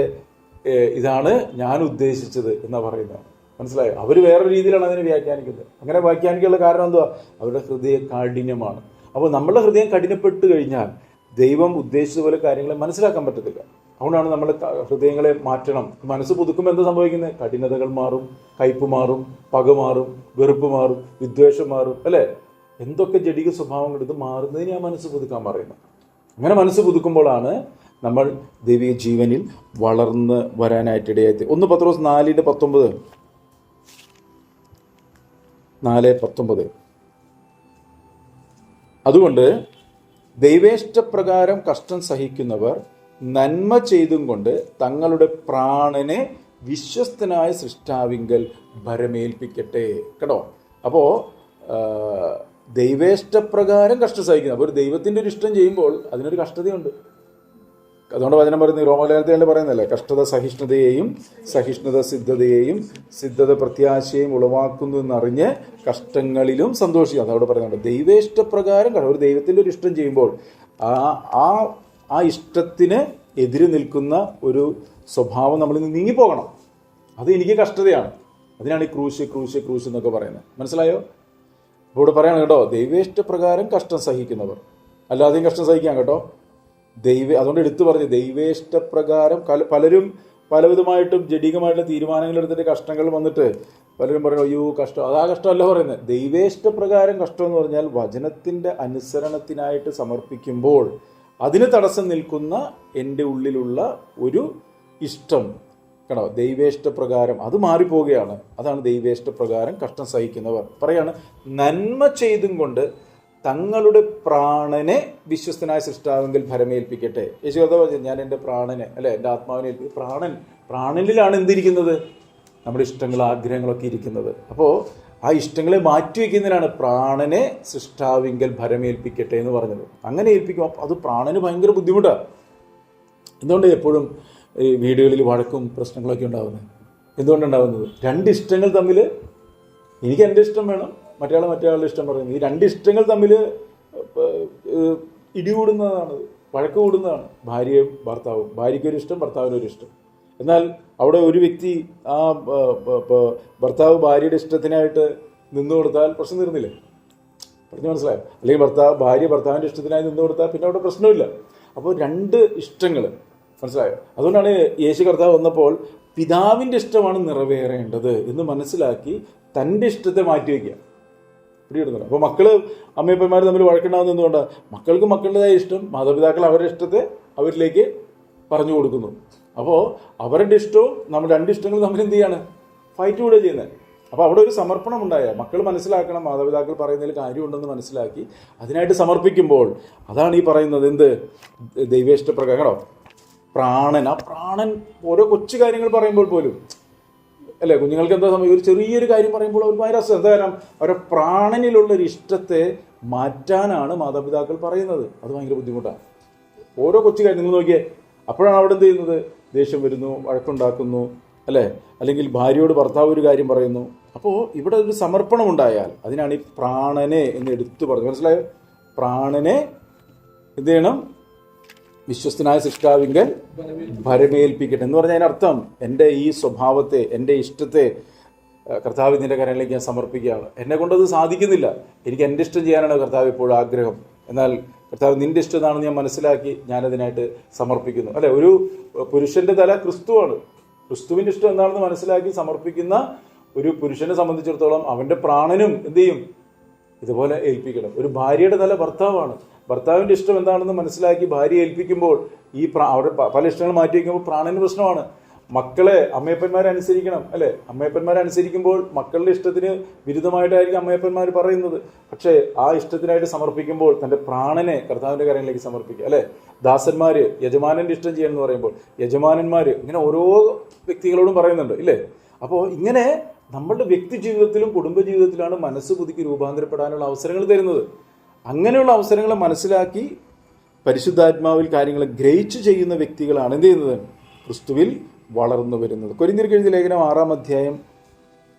A: ഇതാണ് ഞാൻ ഉദ്ദേശിച്ചത് എന്നാണ് പറയുന്നത്. മനസ്സിലായോ? അവർ വേറെ രീതിയിലാണ് അതിനെ വ്യാഖ്യാനിക്കുന്നത്. അങ്ങനെ വ്യാഖ്യാനിക്കാനുള്ള കാരണം എന്തുവാ? അവരുടെ ഹൃദയം കാഠിന്യമാണ്. അപ്പോൾ നമ്മളുടെ ഹൃദയം കഠിനപ്പെട്ട് കഴിഞ്ഞാൽ ദൈവം ഉദ്ദേശിച്ചതുപോലെ കാര്യങ്ങളെ മനസ്സിലാക്കാൻ പറ്റത്തില്ല. അതുകൊണ്ടാണ് നമ്മൾ ഹൃദയങ്ങളെ മാറ്റണം. മനസ്സ് പുതുക്കുമ്പോൾ എന്താ സംഭവിക്കുന്നത്? കഠിനതകൾ മാറും, കയ്പ് മാറും, പക മാറും, വെറുപ്പ് മാറും, വിദ്വേഷം മാറും, അല്ലേ? എന്തൊക്കെ ജഡിക സ്വഭാവങ്ങൾ ഇത് മാറുന്നതിന് ആ മനസ്സ് പുതുക്കാൻ പറയുന്നത്. അങ്ങനെ മനസ്സ് പുതുക്കുമ്പോഴാണ് നമ്മൾ ദൈവിക ജീവനിൽ വളർന്ന് വരാനായിട്ടിടയായി. 1 പത്രോസ് 4:19. 4:19. അതുകൊണ്ട് ദൈവേഷ്ടപ്രകാരം കഷ്ടം സഹിക്കുന്നവർ നന്മ ചെയ്തും കൊണ്ട് തങ്ങളുടെ പ്രാണനെ വിശ്വസ്തനായ സൃഷ്ടാവിങ്കൽ ഭരമേൽപ്പിക്കട്ടെ. കേട്ടോ? അപ്പോൾ ദൈവേഷ്ടപ്രകാരം കഷ്ടം സഹിക്കുന്നത്. അപ്പോൾ ഒരു ദൈവത്തിൻ്റെ ഒരു ഇഷ്ടം ചെയ്യുമ്പോൾ അതിനൊരു കഷ്ടതയുണ്ട്. അതുകൊണ്ട് വചനം പറയുന്നത് റോമാലേഖനത്തിൽ പറയുന്നല്ലേ, കഷ്ടത സഹിഷ്ണുതയെയും സഹിഷ്ണുത സിദ്ധതയെയും സിദ്ധത പ്രത്യാശയും ഉളവാക്കുന്നു എന്നറിഞ്ഞ് കഷ്ടങ്ങളിലും സന്തോഷിക്കുക. അതവിടെ പറയുന്നുണ്ട്. ദൈവേഷ്ടപ്രകാരം ഒരു ദൈവത്തിൻ്റെ ഒരു ഇഷ്ടം ചെയ്യുമ്പോൾ ആ ഇഷ്ടത്തിന് എതിര് നിൽക്കുന്ന ഒരു സ്വഭാവം നമ്മളിൽ നിന്ന് നീങ്ങിപ്പോകണം. അത് എനിക്ക് കഷ്ടതയാണ്. അതിനാണ് ഈ ക്രൂശ് എന്നൊക്കെ പറയുന്നത്. മനസ്സിലായോ? അപ്പോൾ ഇവിടെ പറയണം കേട്ടോ, ദൈവേഷ്ടപ്രകാരം കഷ്ടം സഹിക്കുന്നവർ. അല്ലാതെയും കഷ്ടം സഹിക്കാം കേട്ടോ. അതുകൊണ്ട് എടുത്തു പറഞ്ഞു, ദൈവേഷ്ടപ്രകാരം. പലരും പലവിധമായിട്ടും ജഡികമായിട്ടുള്ള തീരുമാനങ്ങൾ എടുത്തിട്ട് കഷ്ടങ്ങൾ വന്നിട്ട് പലരും പറയണം അയ്യോ കഷ്ടം. അതാ കഷ്ടമല്ല പറയുന്നത്. ദൈവേഷ്ടപ്രകാരം കഷ്ടം എന്ന് പറഞ്ഞാൽ വചനത്തിൻ്റെ അനുസരണത്തിനായിട്ട് സമർപ്പിക്കുമ്പോൾ അതിന് തടസ്സം നിൽക്കുന്ന എൻ്റെ ഉള്ളിലുള്ള ഒരു ഇഷ്ടം കേട്ടോ, ദൈവേഷ്ടപ്രകാരം അത് മാറിപ്പോവുകയാണ്. അതാണ് ദൈവേഷ്ടപ്രകാരം കഷ്ടം സഹിക്കുന്നവർ. പറയാണ്, നന്മ ചെയ്തും കൊണ്ട് തങ്ങളുടെ പ്രാണനെ വിശ്വസ്തനായ സൃഷ്ടാവെങ്കിൽ ഭരമേൽപ്പിക്കട്ടെ. യേശു കർത്താവ് പറഞ്ഞു, ഞാൻ എൻ്റെ പ്രാണനെ, അല്ലെ, എൻ്റെ ആത്മാവിനെ ഏൽപ്പിക്കും. പ്രാണനിലാണ് എന്തിരിക്കുന്നത്? നമ്മുടെ ഇഷ്ടങ്ങൾ, ആഗ്രഹങ്ങളൊക്കെ ഇരിക്കുന്നത്. അപ്പോൾ ആ ഇഷ്ടങ്ങളെ മാറ്റിവെക്കുന്നതിനാണ് പ്രാണനെ സൃഷ്ടാവിങ്കൽ ഭരമേൽപ്പിക്കട്ടെ എന്ന് പറഞ്ഞത്. അങ്ങനെ ഏൽപ്പിക്കും. അത് പ്രാണന് ഭയങ്കര ബുദ്ധിമുട്ടാണ്. എന്തുകൊണ്ട് എപ്പോഴും ഈ വീടുകളിൽ വഴക്കും പ്രശ്നങ്ങളൊക്കെ ഉണ്ടാകുന്നത്? എന്തുകൊണ്ടുണ്ടാകുന്നത്? രണ്ട് ഇഷ്ടങ്ങൾ തമ്മിൽ, എനിക്ക് എൻ്റെ ഇഷ്ടം വേണം, മറ്റേയാളുടെ ഇഷ്ടം പറയുന്നത്. ഈ രണ്ട് ഇഷ്ടങ്ങൾ തമ്മിൽ ഇടികൂടുന്നതാണ്, വഴക്ക് കൂടുന്നതാണ്. ഭാര്യയും ഭർത്താവും, ഭാര്യയ്ക്കൊരു ഇഷ്ടം, ഭർത്താവിനൊരു ഇഷ്ടം. എന്നാൽ അവിടെ ഒരു വ്യക്തി ആ ഭർത്താവ് ഭാര്യയുടെ ഇഷ്ടത്തിനായിട്ട് നിന്നു കൊടുത്താൽ പ്രശ്നം തീർന്നില്ലേ? പറഞ്ഞു മനസ്സിലായോ? അല്ലെങ്കിൽ ഭാര്യ ഭർത്താവിൻ്റെ ഇഷ്ടത്തിനായി നിന്നു കൊടുത്താൽ പിന്നെ അവിടെ പ്രശ്നമില്ല. അപ്പോൾ രണ്ട് ഇഷ്ടങ്ങൾ, മനസ്സിലായോ? അതുകൊണ്ടാണ് യേശു കർത്താവ് വന്നപ്പോൾ പിതാവിൻ്റെ ഇഷ്ടമാണ് നിറവേറേണ്ടത് എന്ന് മനസ്സിലാക്കി തൻ്റെ ഇഷ്ടത്തെ മാറ്റിവെക്കുക. പിടിയിടുന്നുണ്ട്. അപ്പോൾ മക്കള് അമ്മയപ്പന്മാർ തമ്മിൽ വഴക്കുണ്ടാകുന്ന എന്തുകൊണ്ടാണ്? മക്കൾക്ക് മക്കളുടേതായ ഇഷ്ടം, മാതാപിതാക്കൾ അവരുടെ ഇഷ്ടത്തെ അവരിലേക്ക് പറഞ്ഞു കൊടുക്കുന്നു. അപ്പോൾ അവരുടെ ഇഷ്ടവും നമ്മുടെ രണ്ട് ഇഷ്ടങ്ങൾ തമ്മിൽ എന്ത് ചെയ്യാണ്? ഫൈറ്റ് കൂടെ ചെയ്യുന്നത്. അപ്പോൾ അവിടെ ഒരു സമർപ്പണം ഉണ്ടായ മക്കൾ മനസ്സിലാക്കണം, മാതാപിതാക്കൾ പറയുന്നതിൽ കാര്യമുണ്ടെന്ന് മനസ്സിലാക്കി അതിനായിട്ട് സമർപ്പിക്കുമ്പോൾ അതാണ് ഈ പറയുന്നത്. എന്ത്? ദൈവേഷ്ടപ്രകാരം പ്രാണൻ. ആ പ്രാണൻ ഓരോ കൊച്ചു കാര്യങ്ങൾ പറയുമ്പോൾ പോലും, അല്ലേ, കുഞ്ഞുങ്ങൾക്ക് എന്താ സമയം, ഒരു ചെറിയൊരു കാര്യം പറയുമ്പോൾ അവർ ഭയങ്കര ശ്രദ്ധ. കാരണം അവരുടെ പ്രാണനിലുള്ളൊരു ഇഷ്ടത്തെ മാറ്റാനാണ് മാതാപിതാക്കൾ പറയുന്നത്. അത് ഭയങ്കര ബുദ്ധിമുട്ടാണ്. ഓരോ കൊച്ചു കാര്യം നിങ്ങൾ നോക്കിയേ, അപ്പോഴാണ് അവിടെ എന്ത് ചെയ്യുന്നത്? ദേഷ്യം വരുന്നു, വഴക്കുണ്ടാക്കുന്നു, അല്ലേ? അല്ലെങ്കിൽ ഭാര്യയോട് ഭർത്താവ് ഒരു കാര്യം പറയുന്നു. അപ്പോൾ ഇവിടെ ഒരു സമർപ്പണം ഉണ്ടായാൽ അതിനാണ് ഈ പ്രാണനെ എന്ന് എടുത്തു പറഞ്ഞു. മനസ്സിലായോ? പ്രാണനെ എന്ത് ചെയ്യണം? വിശ്വസ്തനായ സൃഷ്ടാവിങ്കൽ ഭരമേൽപ്പിക്കട്ടെ എന്ന് പറഞ്ഞാൽ അതിനർത്ഥം എൻ്റെ ഈ സ്വഭാവത്തെ, എൻ്റെ ഇഷ്ടത്തെ കർത്താവ് നിൻ്റെ കരങ്ങളിലേക്ക് ഞാൻ സമർപ്പിക്കുകയാണ്. എന്നെ കൊണ്ടത് സാധിക്കുന്നില്ല, എനിക്ക് എൻ്റെ ഇഷ്ടം ചെയ്യാനാണ് കർത്താവ് ഇപ്പോഴും ആഗ്രഹം. എന്നാൽ കർത്താവ് നിൻ്റെ ഇഷ്ടം എന്താണെന്ന് ഞാൻ മനസ്സിലാക്കി ഞാനതിനായിട്ട് സമർപ്പിക്കുന്നു. അല്ലെ, ഒരു പുരുഷൻ്റെ തല ക്രിസ്തുവാണ്. ക്രിസ്തുവിൻ്റെ ഇഷ്ടം എന്താണെന്ന് മനസ്സിലാക്കി സമർപ്പിക്കുന്ന ഒരു പുരുഷനെ സംബന്ധിച്ചിടത്തോളം അവൻ്റെ പ്രാണനും എന്ത് ചെയ്യും? ഇതുപോലെ ഏൽപ്പിക്കണം. ഒരു ഭാര്യയുടെ തല ഭർത്താവാണ്. ഭർത്താവിൻ്റെ ഇഷ്ടം എന്താണെന്ന് മനസ്സിലാക്കി ഭാര്യ ഏൽപ്പിക്കുമ്പോൾ ഈ അവിടെ പല ഇഷ്ടങ്ങൾ മാറ്റി വയ്ക്കുമ്പോൾ പ്രാണന് പ്രശ്നമാണ്. മക്കളെ അമ്മയപ്പന്മാരെ അനുസരിക്കണം, അല്ലെ? അമ്മയപ്പന്മാരെ അനുസരിക്കുമ്പോൾ മക്കളുടെ ഇഷ്ടത്തിന് വിരുദ്ധമായിട്ടായിരിക്കും അമ്മയപ്പന്മാർ പറയുന്നത്. പക്ഷേ ആ ഇഷ്ടത്തിനായിട്ട് സമർപ്പിക്കുമ്പോൾ തൻ്റെ പ്രാണനെ കർത്താവിൻ്റെ കാര്യങ്ങളിലേക്ക് സമർപ്പിക്കുക, അല്ലെ? ദാസന്മാര് യജമാനന്റെ ഇഷ്ടം ചെയ്യണം എന്ന് പറയുമ്പോൾ യജമാനന്മാര്, ഇങ്ങനെ ഓരോ വ്യക്തികളോടും പറയുന്നുണ്ട്, ഇല്ലേ? അപ്പോൾ ഇങ്ങനെ നമ്മളുടെ വ്യക്തി ജീവിതത്തിലും കുടുംബ ജീവിതത്തിലാണ് മനസ്സ് പുതുക്കി രൂപാന്തരപ്പെടാനുള്ള അവസരങ്ങൾ തരുന്നത്. അങ്ങനെയുള്ള അവസരങ്ങളെ മനസ്സിലാക്കി പരിശുദ്ധാത്മാവിൽ കാര്യങ്ങൾ ഗ്രഹിച്ചു ചെയ്യുന്ന വ്യക്തികളാണ് എന്ത് ചെയ്യുന്നത്? ക്രിസ്തുവിൽ വളർന്നു വരുന്നത്. കൊരിന്ത്യർക്ക് എഴുതിയ ലേഖനം 6-ാം അധ്യായം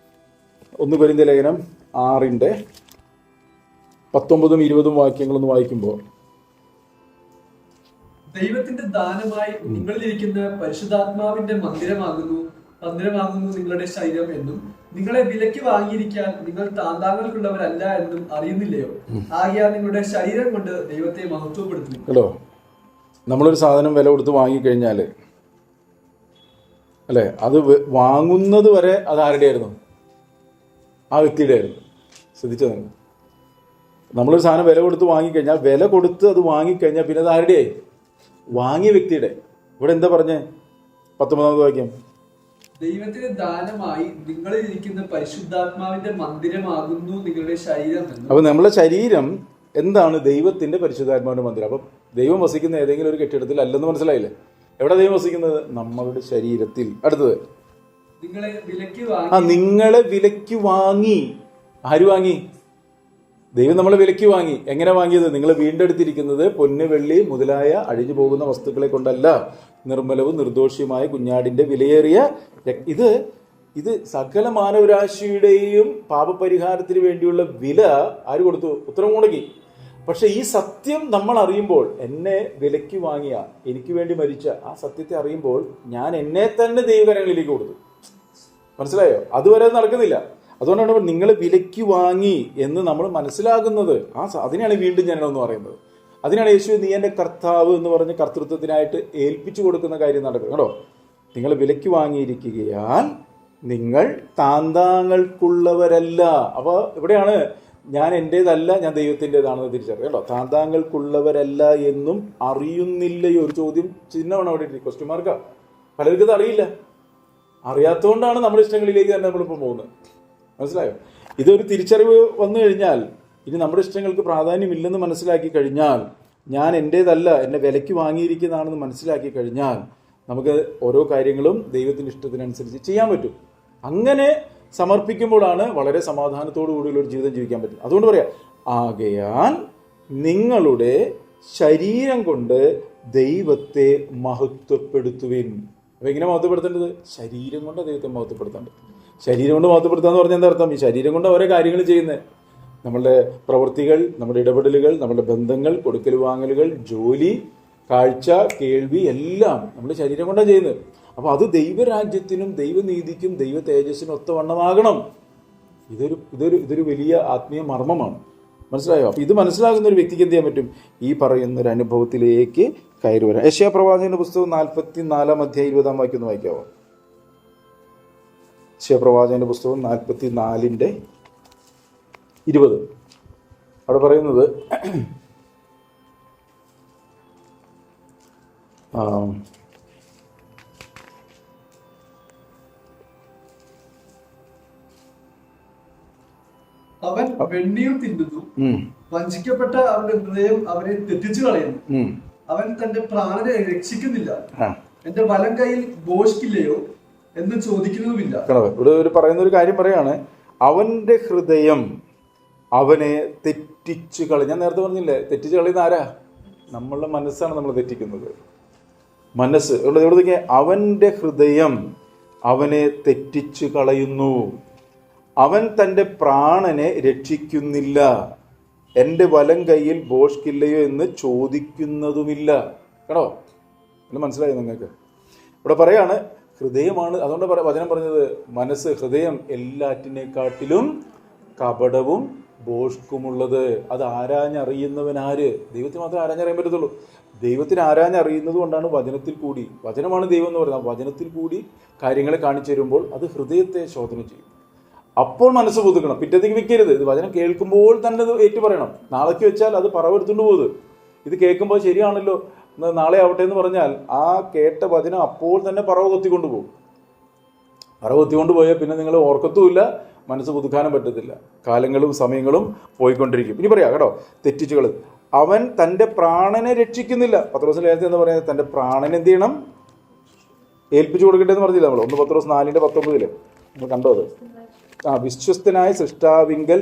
A: 1 കൊരിന്ത്യ ലേഖനം 6-ന്റെ 19ഉം 20ഉം വാക്യങ്ങളൊന്ന് വായിക്കുമ്പോൾ,
B: ദൈവത്തിന്റെ ദാനമായി നിങ്ങളിലിരിക്കുന്ന പരിശുദ്ധാത്മാവിന്റെ മന്ദിരമാകുന്നു നിങ്ങളുടെ ശരീരം എന്നും നിങ്ങളെ വിലയ്ക്ക് വാങ്ങിയിരിക്കാൻ നിങ്ങൾ താന്താങ്ങൾക്കുള്ളവരല്ല എന്നും അറിയുന്നില്ലയോ? ആകയാൽ നിങ്ങളുടെ ശരീരം കൊണ്ട് ദൈവത്തെ മഹത്വപ്പെടുത്തുന്നു.
A: ഹലോ, നമ്മളൊരു സാധനം വില കൊടുത്ത് വാങ്ങിക്കഴിഞ്ഞാൽ, അല്ലേ, അത് വാങ്ങുന്നത് വരെ അത് ആരുടെ ആയിരുന്നു? ആ വ്യക്തിയുടെ ആയിരുന്നു. ശ്രദ്ധിച്ചോ നിങ്ങൾ? നമ്മളൊരു സാധനം വില കൊടുത്ത് വാങ്ങിക്കഴിഞ്ഞാൽ, വില കൊടുത്ത് അത് വാങ്ങിക്കഴിഞ്ഞാൽ പിന്നെ അത് ആരുടെയായി? വാങ്ങിയ വ്യക്തിയുടെ. ഇവിടെ എന്താ പറഞ്ഞേ? 19ാമത് വാക്യം,
B: ദൈവത്തിന്റെ ദാനമായി നിങ്ങളിലിരിക്കുന്ന പരിശുദ്ധാത്മാവിന്റെ മന്ദിരമാകുന്നു നിങ്ങളുടെ ശരീരം.
A: അപ്പൊ നമ്മളെ ശരീരം എന്താണ്? ദൈവത്തിന്റെ പരിശുദ്ധാത്മാവിന്റെ മന്ദിരം. അപ്പൊ ദൈവം വസിക്കുന്ന ഏതെങ്കിലും ഒരു കെട്ടിടത്തിൽ അല്ലെന്ന് മനസ്സിലായില്ലേ? എവിടെ ദൈവം വസിക്കുന്നത്? നമ്മളുടെ ശരീരത്തിൽ. അടുത്തത്, നിങ്ങളെ വിലയ്ക്ക് വാങ്ങി. ആര് വാങ്ങി? ദൈവം നമ്മളെ വിലയ്ക്ക് വാങ്ങി. എങ്ങനെ വാങ്ങിയത്? നിങ്ങളെ വീണ്ടെടുത്തിരിക്കുന്നത് പൊന്ന് വെള്ളി മുതലായ അഴിഞ്ഞു പോകുന്ന വസ്തുക്കളെ കൊണ്ടല്ല, നിർമ്മലവും നിർദോഷിയുമായ കുഞ്ഞാടിന്റെ വിലയേറിയ ഇത് സകല മാനവരാശിയുടെയും പാപപരിഹാരത്തിന് വേണ്ടിയുള്ള വില ആര് കൊടുത്തു? ഉത്തരം മുടങ്ങി. പക്ഷെ ഈ സത്യം നമ്മൾ അറിയുമ്പോൾ, എന്നെ വിലയ്ക്ക് വാങ്ങിയ, എനിക്ക് വേണ്ടി മരിച്ച ആ സത്യത്തെ അറിയുമ്പോൾ ഞാൻ എന്നെ തന്നെ ദൈവകരങ്ങളിലേക്ക് കൊടുത്തു. മനസ്സിലായോ? അതുവരെ നടക്കുന്നില്ല. അതുകൊണ്ടാണ് നിങ്ങളെ വിലയ്ക്ക് വാങ്ങി എന്ന് നമ്മൾ മനസ്സിലാകുന്നത്. അതിനാണ് വീണ്ടും ജനനം പറയുന്നത്. അതിനാണ് യേശു നീ എൻ്റെ കർത്താവ് എന്ന് പറഞ്ഞ് കർത്തൃത്വത്തിനായിട്ട് ഏൽപ്പിച്ചു കൊടുക്കുന്ന കാര്യം നടക്കുന്നത്. കേട്ടോ, നിങ്ങൾ വിലയ്ക്ക് വാങ്ങിയിരിക്കുകയാൽ നിങ്ങൾ താന്താങ്ങൾക്കുള്ളവരല്ല. അപ്പോൾ ഇവിടെയാണ് ഞാൻ എൻ്റേതല്ല, ഞാൻ ദൈവത്തിൻ്റെതാണെന്ന് തിരിച്ചറിയാം. കേട്ടോ, താന്താങ്ങൾക്കുള്ളവരല്ല എന്നും അറിയുന്നില്ലയോ? ഒരു ചോദ്യം ചിഹ്നമാണ് അവിടെ. ക്വസ്റ്റ്യൻ മാർക്കാ. പലർക്കും ഇത് അറിയില്ല. അറിയാത്തതുകൊണ്ടാണ് നമ്മുടെ ഇഷ്ടങ്ങളിലേക്ക് തന്നെ നമ്മളിപ്പോൾ പോകുന്നത്. മനസ്സിലായോ? ഇതൊരു തിരിച്ചറിവ് വന്നു കഴിഞ്ഞാൽ, ഇനി നമ്മുടെ ഇഷ്ടങ്ങൾക്ക് പ്രാധാന്യമില്ലെന്ന് മനസ്സിലാക്കി കഴിഞ്ഞാൽ, ഞാൻ എൻ്റേതല്ല, എന്നെ വിലയ്ക്ക് വാങ്ങിയിരിക്കുന്നതാണെന്ന് മനസ്സിലാക്കി കഴിഞ്ഞാൽ, നമുക്ക് ഓരോ കാര്യങ്ങളും ദൈവത്തിൻ്റെ ഇഷ്ടത്തിനനുസരിച്ച് ചെയ്യാൻ പറ്റും. അങ്ങനെ സമർപ്പിക്കുമ്പോഴാണ് വളരെ സമാധാനത്തോടു കൂടിയുള്ള ഒരു ജീവിതം ജീവിക്കാൻ പറ്റും. അതുകൊണ്ട് പറയാം, ആകയാൽ നിങ്ങളുടെ ശരീരം കൊണ്ട് ദൈവത്തെ മഹത്വപ്പെടുത്തുവിൻ. അപ്പൊ എങ്ങനെ മഹത്വപ്പെടുത്തേണ്ടത്? ശരീരം കൊണ്ട് ദൈവത്തെ മഹത്വപ്പെടുത്തേണ്ടത്. ശരീരം കൊണ്ട് മഹത്വപ്പെടുത്താന്ന് പറഞ്ഞാൽ എന്താ അർത്ഥം? ഈ ശരീരം കൊണ്ട് ഓരോ കാര്യങ്ങൾ ചെയ്യുന്നത്, നമ്മളുടെ പ്രവൃത്തികൾ, നമ്മുടെ ഇടപെടലുകൾ, നമ്മുടെ ബന്ധങ്ങൾ, കൊടുക്കൽ വാങ്ങലുകൾ, ജോലി, കാഴ്ച, കേൾവി എല്ലാം നമ്മുടെ ശരീരം കൊണ്ടാണ് ചെയ്യുന്നത്. അപ്പോൾ അത് ദൈവരാജ്യത്തിനും ദൈവനീതിക്കും ദൈവ തേജസ്സിനും ഒത്തവണ്ണമാകണം. ഇതൊരു വലിയ ആത്മീയ മർമ്മമാണ്. മനസ്സിലായോ? അപ്പോൾ ഇത് മനസ്സിലാകുന്ന ഒരു വ്യക്തിക്ക് എന്ത് ചെയ്യാൻ പറ്റും? ഈ പറയുന്നൊരു അനുഭവത്തിലേക്ക് കയറി വരാം. യെശയ്യാ പ്രവാചകന്റെ പുസ്തകം 44-ാം അധ്യായം 20-ാം വാക്യം ഒന്ന് വായിക്കാവോ? യെശയ്യാ പ്രവാചകന്റെ പുസ്തകം 44-ന്റെ 20. അവിടെ പറയുന്നത്,
B: അവൻ വെണ്ണിയും തിന്നുന്നു, വഞ്ചിക്കപ്പെട്ട അവന്റെ ഹൃദയം അവനെ തെറ്റിച്ചു കളയുന്നു. അവൻ തന്റെ പ്രാണനെ രക്ഷിക്കുന്നില്ല. എന്റെ വലം കയ്യിൽ ഭോഷ്കില്ലയോ എന്ന് ചോദിക്കുന്നതുമില്ല.
A: ഇവിടെ ഒരു പറയുന്ന ഒരു കാര്യം പറയാണ്, അവന്റെ ഹൃദയം അവനെ തെറ്റിച്ചു കളയും. ഞാൻ നേരത്തെ പറഞ്ഞില്ലേ, തെറ്റിച്ചു കളയുന്ന ആരാ? നമ്മളുടെ മനസ്സാണ് നമ്മൾ തെറ്റിക്കുന്നത്. മനസ്സ്. എവിടേക്ക്? അവന്റെ ഹൃദയം അവനെ തെറ്റിച്ചു കളയുന്നു. അവൻ തൻ്റെ പ്രാണനെ രക്ഷിക്കുന്നില്ല. എൻ്റെ വലം കയ്യിൽ ഭോഷ്കില്ലയോ എന്ന് ചോദിക്കുന്നതുമില്ല. കേട്ടോ, എന്ന് മനസ്സിലായി നിങ്ങൾക്ക്? ഇവിടെ പറയാണ്, ഹൃദയമാണ്. അതുകൊണ്ട് വചനം പറഞ്ഞത് മനസ്സ്, ഹൃദയം എല്ലാറ്റിനെക്കാട്ടിലും കപടവും ഭോഷ്കുമുള്ളത്. അത് ആരാഞ്ഞറിയുന്നവൻ ആര്? ദൈവത്തിന് മാത്രമേ ആരാഞ്ഞറിയാൻ പറ്റത്തുള്ളൂ. ദൈവത്തിന് ആരാഞ്ഞറിയുന്നത് കൊണ്ടാണ് വചനത്തിൽ കൂടി, വചനമാണ് ദൈവം എന്ന് പറയുന്നത്, വചനത്തിൽ കൂടി കാര്യങ്ങളെ കാണിച്ചു തരുമ്പോൾ അത് ഹൃദയത്തെ ശോധന ചെയ്യും. അപ്പോൾ മനസ്സ് പുതുക്കണം, പിറ്റത്തേക്ക് വെക്കരുത്. ഇത് വചനം കേൾക്കുമ്പോൾ തന്നെ അത് ഏറ്റു പറയണം. നാളേക്ക് വെച്ചാൽ അത് പറവെടുത്തുകൊണ്ട് പോകുന്നത്. ഇത് കേൾക്കുമ്പോൾ ശരിയാണല്ലോ, നാളെ ആവട്ടെ എന്ന് പറഞ്ഞാൽ ആ കേട്ട വചനം അപ്പോൾ തന്നെ പറവ കൊത്തിക്കൊണ്ട് പോകും. പറവ കൊത്തിക്കൊണ്ട് പോയാൽ പിന്നെ നിങ്ങൾ ഓർക്കത്തുമില്ല, മനസ്സ് പുതുക്കാനും പറ്റത്തില്ല. കാലങ്ങളും സമയങ്ങളും പോയിക്കൊണ്ടിരിക്കും. ഇനി പറയാം കേട്ടോ, തെറ്റിച്ചുകൾ. അവൻ തൻ്റെ പ്രാണനെ രക്ഷിക്കുന്നില്ല. പത്രോസ് ലേഖനത്തിൽ എന്ന് പറയുന്നത് തൻ്റെ പ്രാണനെ എന്ത് ചെയ്യണം? ഏൽപ്പിച്ചു കൊടുക്കട്ടെ എന്ന് പറഞ്ഞില്ല നമ്മൾ 1 പത്രോസ് 4:19 നമ്മൾ കണ്ടോ അത്? വിശ്വസ്തനായ സൃഷ്ടാവിങ്കൽ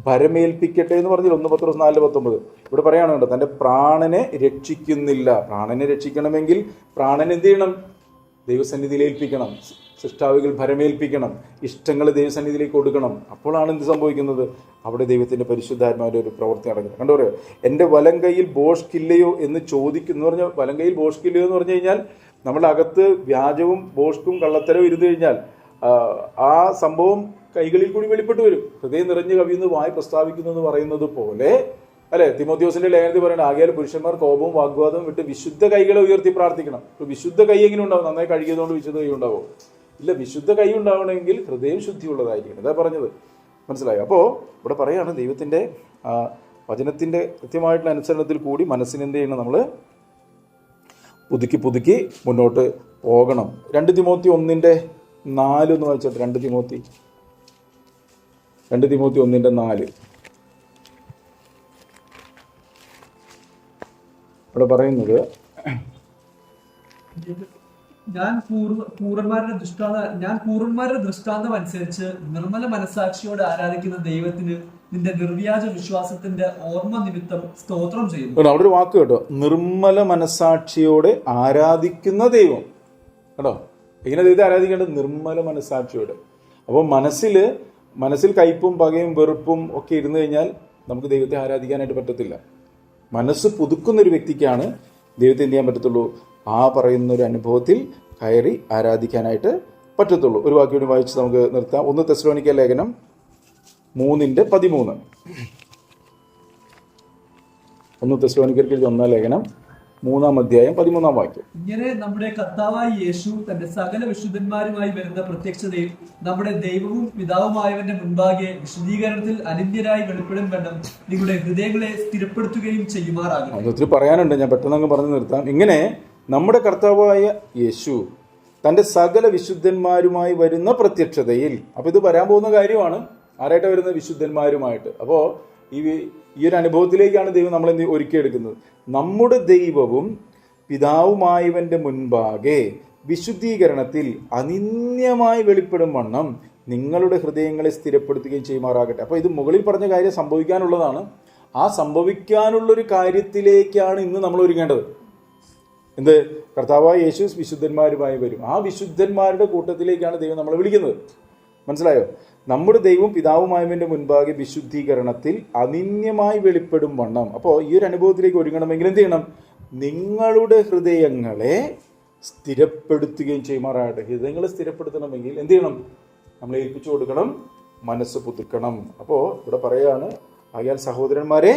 A: ഭരമേൽപ്പിക്കട്ടെ എന്ന് പറഞ്ഞില്ല 1 പത്രോസ് 4:19. ഇവിടെ പറയാണ് കേട്ടോ, തൻ്റെ പ്രാണനെ രക്ഷിക്കുന്നില്ല. പ്രാണനെ രക്ഷിക്കണമെങ്കിൽ പ്രാണൻ എന്ത് ചെയ്യണം? ദൈവസന്നിധിയിൽ ഏൽപ്പിക്കണം. സൃഷ്ടാവികൾ ഭരമേൽപ്പിക്കണം. ഇഷ്ടങ്ങൾ ദൈവസന്നിധിയിലേക്ക് കൊടുക്കണം. അപ്പോഴാണ് എന്ത് സംഭവിക്കുന്നത്? അവിടെ ദൈവത്തിൻ്റെ പരിശുദ്ധാത്മാവിൻ്റെ ഒരു പ്രവൃത്തി നടക്കുന്നത്. കണ്ടോ, എൻ്റെ വലം കൈയിൽ ബോഷ്കില്ലയോ എന്ന് ചോദിക്കുന്നു പറഞ്ഞാൽ, വലം കൈയിൽ ബോഷ്കില്ലയോ എന്ന് പറഞ്ഞു കഴിഞ്ഞാൽ നമ്മുടെ അകത്ത് വ്യാജവും ബോഷ്കും കള്ളത്തരവും ഇരുന്നു കഴിഞ്ഞാൽ ആ സംഭവം കൈകളിൽ കൂടി വെളിപ്പെട്ട് വരും. ഹൃദയം നിറഞ്ഞു കവിയുന്നു വായി പ്രസ്താവിക്കുന്നു എന്ന് പറയുന്നത് പോലെ അല്ലെ? തിമോഥെയോസിന്റെ ലേഖനത്തിൽ പറയണം, ആകയാൽ പുരുഷന്മാർ കോപവും വാഗ്വാദവും വിട്ട് വിശുദ്ധ കൈകളെ ഉയർത്തി പ്രാർത്ഥിക്കണം. ഇപ്പൊ വിശുദ്ധ കൈ എങ്ങനെ ഉണ്ടാവും? നന്നായി കഴുകിയതുകൊണ്ട് വിശുദ്ധ കൈ ഉണ്ടാവും? ഇല്ല. വിശുദ്ധ കൈ ഉണ്ടാവണമെങ്കിൽ ഹൃദയം ശുദ്ധിയുള്ളതായിരിക്കണം. അതാ പറഞ്ഞത്. മനസ്സിലായോ? അപ്പോൾ ഇവിടെ പറയാണ് ദൈവത്തിൻ്റെ വചനത്തിൻ്റെ കൃത്യമായിട്ടുള്ള അനുസരണത്തിൽ കൂടി മനസ്സിനെന്ത് ചെയ്യണം? നമ്മൾ പുതുക്കി പുതുക്കി മുന്നോട്ട് പോകണം. 2 തിമോത്തി 1:4 എന്ന് വായിച്ചോട്ടെ. 2 തിമോത്തി 1:4 ഇവിടെ പറയുന്നത്,
B: ഞാൻ പൂർവന്മാരുടെ ദൃഷ്ടാന്തം അനുസരിച്ച് നിർമ്മല മനസാക്ഷിയോടെ ആരാധിക്കുന്ന ദൈവത്തിന് നിന്റെ നിർവ്യാജ വിശ്വാസത്തിന്റെ ഓർമ്മ നിമിത്തം സ്തോത്രം ചെയ്യുന്നു.
A: അവിടെ ഒരു വാക്ക് കേട്ടോ, നിർമ്മല മനസാക്ഷിയോടെ ആരാധിക്കുന്ന ദൈവം. കേട്ടോ, എങ്ങനെ ദൈവത്തെ ആരാധിക്കേണ്ടത്? നിർമ്മല മനസാക്ഷിയോടെ. അപ്പോൾ മനസ്സിൽ കയ്പും പകയും വെറുപ്പും ഒക്കെ ഇരുന്നു കഴിഞ്ഞാൽ നമുക്ക് ദൈവത്തെ ആരാധിക്കാനായിട്ട് പറ്റത്തില്ല. മനസ്സ് പുതുക്കുന്ന ഒരു വ്യക്തിക്കാണ് ദൈവത്തെ എന്ത് ചെയ്യാൻ പറ്റത്തുള്ളൂ? ആ പറയുന്ന ഒരു അനുഭവത്തിൽ കയറി ആരാധിക്കാനായിട്ട് പറ്റത്തുള്ളൂ. ഒരു വാക്യം കൂടി വായിച്ച് നമുക്ക് നിർത്താം. 1 തെസ്സലോനിക്ക ലേഖനം 3:13. 1 തെസ്സലോനിക്കർക്ക് 1 ലേഖനം 3:13.
B: ഇങ്ങനെ നമ്മുടെ കർത്താവായ യേശു തന്റെ സകല വിശുദ്ധന്മാരുമായി വരുന്ന പ്രത്യക്ഷതയിൽ നമ്മുടെ ദൈവവും പിതാവുമായവന്റെ മുൻപാകെ വിശദീകരണത്തിൽ അനന്യരായി വെളിപ്പെടും വേണം നിങ്ങളുടെ ഹൃദയങ്ങളെ സ്ഥിരപ്പെടുത്തുകയും ചെയ്യുമാറാകും.
A: ഒത്തിരി പറയാനുണ്ട്, ഞാൻ പെട്ടെന്ന് അങ്ങ് പറഞ്ഞു നിർത്താം. ഇങ്ങനെ നമ്മുടെ കർത്താവായ യേശു തൻ്റെ സകല വിശുദ്ധന്മാരുമായി വരുന്ന പ്രത്യക്ഷതയിൽ. അപ്പോൾ ഇത് വരാൻ പോകുന്ന കാര്യമാണ്. ആരായിട്ട് വരുന്നത്? വിശുദ്ധന്മാരുമായിട്ട്. അപ്പോൾ ഈ ഒരു അനുഭവത്തിലേക്കാണ് ദൈവം നമ്മളെ ഒരുക്കിയെടുക്കുന്നത്. നമ്മുടെ ദൈവവും പിതാവുമായവന്റെ മുൻപാകെ വിശുദ്ധീകരണത്തിൽ അനിന്യമായി വെളിപ്പെടും വണ്ണം നിങ്ങളുടെ ഹൃദയങ്ങളെ സ്ഥിരപ്പെടുത്തുകയും ചെയ്യുമാറാകട്ടെ. അപ്പോൾ ഇത് മുകളിൽ പറഞ്ഞ കാര്യം സംഭവിക്കാനുള്ളതാണ്. ആ സംഭവിക്കാനുള്ളൊരു കാര്യത്തിലേക്കാണ് ഇന്ന് നമ്മൾ ഒരുങ്ങേണ്ടത്. എന്ത്? കർത്താവായ യേശു വിശുദ്ധന്മാരുമായി വരും. ആ വിശുദ്ധന്മാരുടെ കൂട്ടത്തിലേക്കാണ് ദൈവം നമ്മളെ വിളിക്കുന്നത്. മനസ്സിലായോ? നമ്മുടെ ദൈവവും പിതാവുമായവന്റെ മുൻപാകെ വിശുദ്ധീകരണത്തിൽ അനിന്യമായി വെളിപ്പെടും വണ്ണം. അപ്പോൾ ഈ ഒരു അനുഭവത്തിലേക്ക് ഒരുങ്ങണമെങ്കിൽ എന്ത് ചെയ്യണം? നിങ്ങളുടെ ഹൃദയങ്ങളെ സ്ഥിരപ്പെടുത്തുകയും ചെയ്യുമാറാകട്ടെ. ഹൃദയങ്ങളെ സ്ഥിരപ്പെടുത്തണമെങ്കിൽ എന്ത് ചെയ്യണം? നമ്മൾ ഏൽപ്പിച്ചു കൊടുക്കണം, മനസ്സ് പുതുക്കണം. അപ്പോൾ ഇവിടെ പറയുകയാണ്, ആകയാൽ സഹോദരന്മാരെ,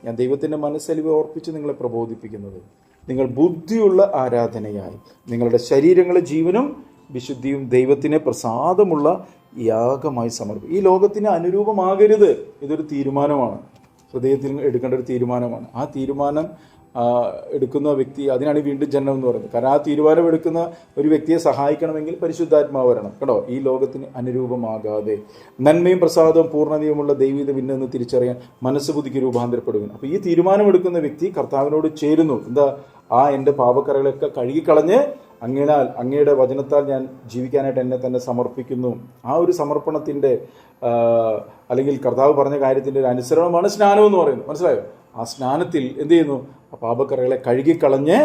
A: ഞാൻ ദൈവത്തിൻ്റെ മനസ്സലിവ് ഓർപ്പിച്ച് നിങ്ങളെ പ്രബോധിപ്പിക്കുന്നത്, നിങ്ങൾ ബുദ്ധിയുള്ള ആരാധനയായി നിങ്ങളുടെ ശരീരങ്ങളെ ജീവനും വിശുദ്ധിയും ദൈവത്തിന് പ്രസാദമുള്ള യാഗമായി സമർപ്പിക്കും. ഈ ലോകത്തിന് അനുരൂപമാകരുത്. ഇതൊരു തീരുമാനമാണ്, ഹൃദയത്തിൽ എടുക്കേണ്ട ഒരു തീരുമാനമാണ്. ആ തീരുമാനം എടുക്കുന്ന വ്യക്തി, അതിനാണ് വീണ്ടും ജനനം എന്ന് പറയുന്നത്. കാരണം ആ തീരുമാനം എടുക്കുന്ന ഒരു വ്യക്തിയെ സഹായിക്കണമെങ്കിൽ പരിശുദ്ധാത്മാവ് വരണം. കേട്ടോ, ഈ ലോകത്തിന് അനുരൂപമാകാതെ നന്മയും പ്രസാദവും പൂർണ്ണതയുമുള്ള ദൈവീത വിണ്ണെന്ന് തിരിച്ചറിയാൻ മനസ്സ് പുതുക്കി രൂപാന്തരപ്പെടുകയാണ്. അപ്പോൾ ഈ തീരുമാനമെടുക്കുന്ന വ്യക്തി കർത്താവിനോട് ചേരുന്നു. എന്താ? എൻ്റെ പാപക്കറകളൊക്കെ കഴുകിക്കളഞ്ഞ് അങ്ങയുടെ വചനത്താൽ ഞാൻ ജീവിക്കാനായിട്ട് എന്നെ തന്നെ സമർപ്പിക്കുന്നു. ആ ഒരു സമർപ്പണത്തിൻ്റെ അല്ലെങ്കിൽ കർത്താവ് പറഞ്ഞ കാര്യത്തിൻ്റെ ഒരു അനുസരണമാണ് സ്നാനം എന്ന് പറയുന്നത്. മനസ്സിലായോ? ആ സ്നാനത്തിൽ എന്ത് ചെയ്യുന്നു? ആ പാപക്കറകളെ കഴുകിക്കളഞ്ഞ്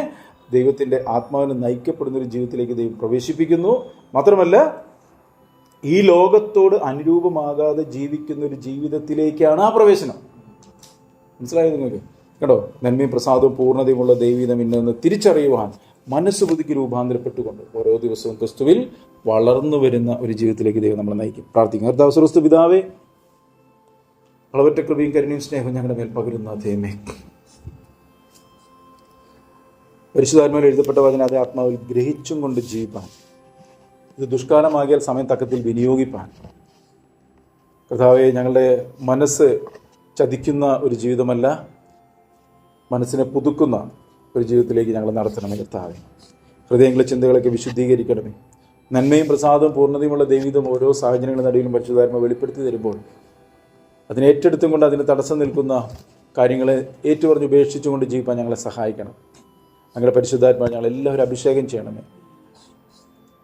A: ദൈവത്തിൻ്റെ ആത്മാവിന് നയിക്കപ്പെടുന്നൊരു ജീവിതത്തിലേക്ക് ദൈവം പ്രവേശിപ്പിക്കുന്നു. മാത്രമല്ല, ഈ ലോകത്തോട് അനുരൂപമാകാതെ ജീവിക്കുന്ന ഒരു ജീവിതത്തിലേക്കാണ് ആ പ്രവേശനം. മനസ്സിലായത് നിങ്ങൾക്ക്? കേട്ടോ, നന്മയും പ്രസാദവും പൂർണ്ണതയുമുള്ള ദൈവീതം ഇന്നെന്ന് തിരിച്ചറിയുവാൻ മനസ്സ് പുതുക്കി രൂപാന്തരപ്പെട്ടുകൊണ്ട് ഓരോ ദിവസവും ക്രിസ്തുവിൽ വളർന്നു വരുന്ന ഒരു ജീവിതത്തിലേക്ക് ദൈവം നമ്മളെ നയിക്കും. പ്രാർത്ഥിക്കും. കർത്താവ് ക്രിസ്തു പിതാവേ, അളവറ്റ കൃപയും കരുണയും സ്നേഹവും ഞങ്ങളുടെ മേൽ പകരുന്ന ദൈവമേ, പരിശുദ്ധാത്മാവിൽ എഴുതപ്പെട്ട വചനം അതേ ആത്മാവിൽ ഗ്രഹിച്ചും കൊണ്ട് ജീവിപ്പാൻ, ഇത് ദുഷ്കാലമാകിയാൽ സമയം തക്കത്തിൽ വിനിയോഗിപ്പാൻ, കർത്താവേ, ഞങ്ങളുടെ മനസ്സ് ചതിക്കുന്ന ഒരു ജീവിതമല്ല, മനസ്സിനെ പുതുക്കുന്ന ഒരു ജീവിതത്തിലേക്ക് ഞങ്ങൾ നടത്തണമേ കർത്താവേ. ഹൃദയങ്ങളെ ചിന്തകളൊക്കെ വിശുദ്ധീകരിക്കണമേ. നന്മയും പ്രസാദവും പൂർണ്ണതയുമുള്ള ദൈവികം ഓരോ സാഹചര്യങ്ങളുടെ നടുവിലും പരിശുദ്ധാത്മ വെളിപ്പെടുത്തി തരുമ്പോൾ അതിനെ ഏറ്റെടുത്തും കൊണ്ട് അതിന് തടസ്സം നിൽക്കുന്ന കാര്യങ്ങളെ ഏറ്റുപറഞ്ഞ് ഉപേക്ഷിച്ചുകൊണ്ട് ജീവിക്കാൻ ഞങ്ങളെ സഹായിക്കണം. ഞങ്ങളുടെ പരിശുദ്ധാത്മാ ഞങ്ങളെല്ലാവരും അഭിഷേകം ചെയ്യണമേ.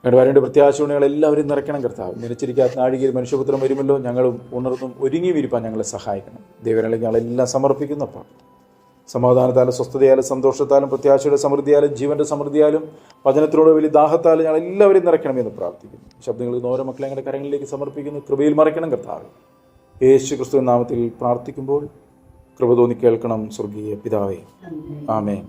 A: ഞങ്ങളുടെ വരേണ്ട പ്രത്യാശ ഞങ്ങളെല്ലാവരും നിറയ്ക്കണം കർത്താവ്. നിലച്ചിരിക്കാത്ത നാഴികയിൽ മനുഷ്യപുത്രം വരുമല്ലോ, ഞങ്ങളും ഉണർന്നും ഒരുങ്ങി വിരിപ്പാൻ ഞങ്ങളെ സഹായിക്കണം. ദൈവങ്ങളിലേക്ക് ഞങ്ങളെല്ലാം സമർപ്പിക്കുന്നപ്പോൾ സമാധാനത്താലും സ്വസ്ഥതയാലും സന്തോഷത്താലും പ്രത്യാശയുടെ സമൃദ്ധിയാലും ജീവൻ്റെ സമൃദ്ധിയാലും വചനത്തിലൂടെ വലിയ ദാഹത്താലും ഞങ്ങൾ എല്ലാവരും നിറയ്ക്കണമെന്ന് പ്രാർത്ഥിക്കുന്നു. ശബ്ദങ്ങളിൽ ഓരോ മക്കളെ ഞങ്ങളുടെ കരങ്ങളിലേക്ക് സമർപ്പിക്കുന്നു. കൃപയിൽ മറയ്ക്കണം കർത്താവ്. യേശു ക്രിസ്തുവിൻ നാമത്തിൽ പ്രാർത്ഥിക്കുമ്പോൾ കൃപ തോന്നി കേൾക്കണം സ്വർഗീയ പിതാവേ. ആമേൻ.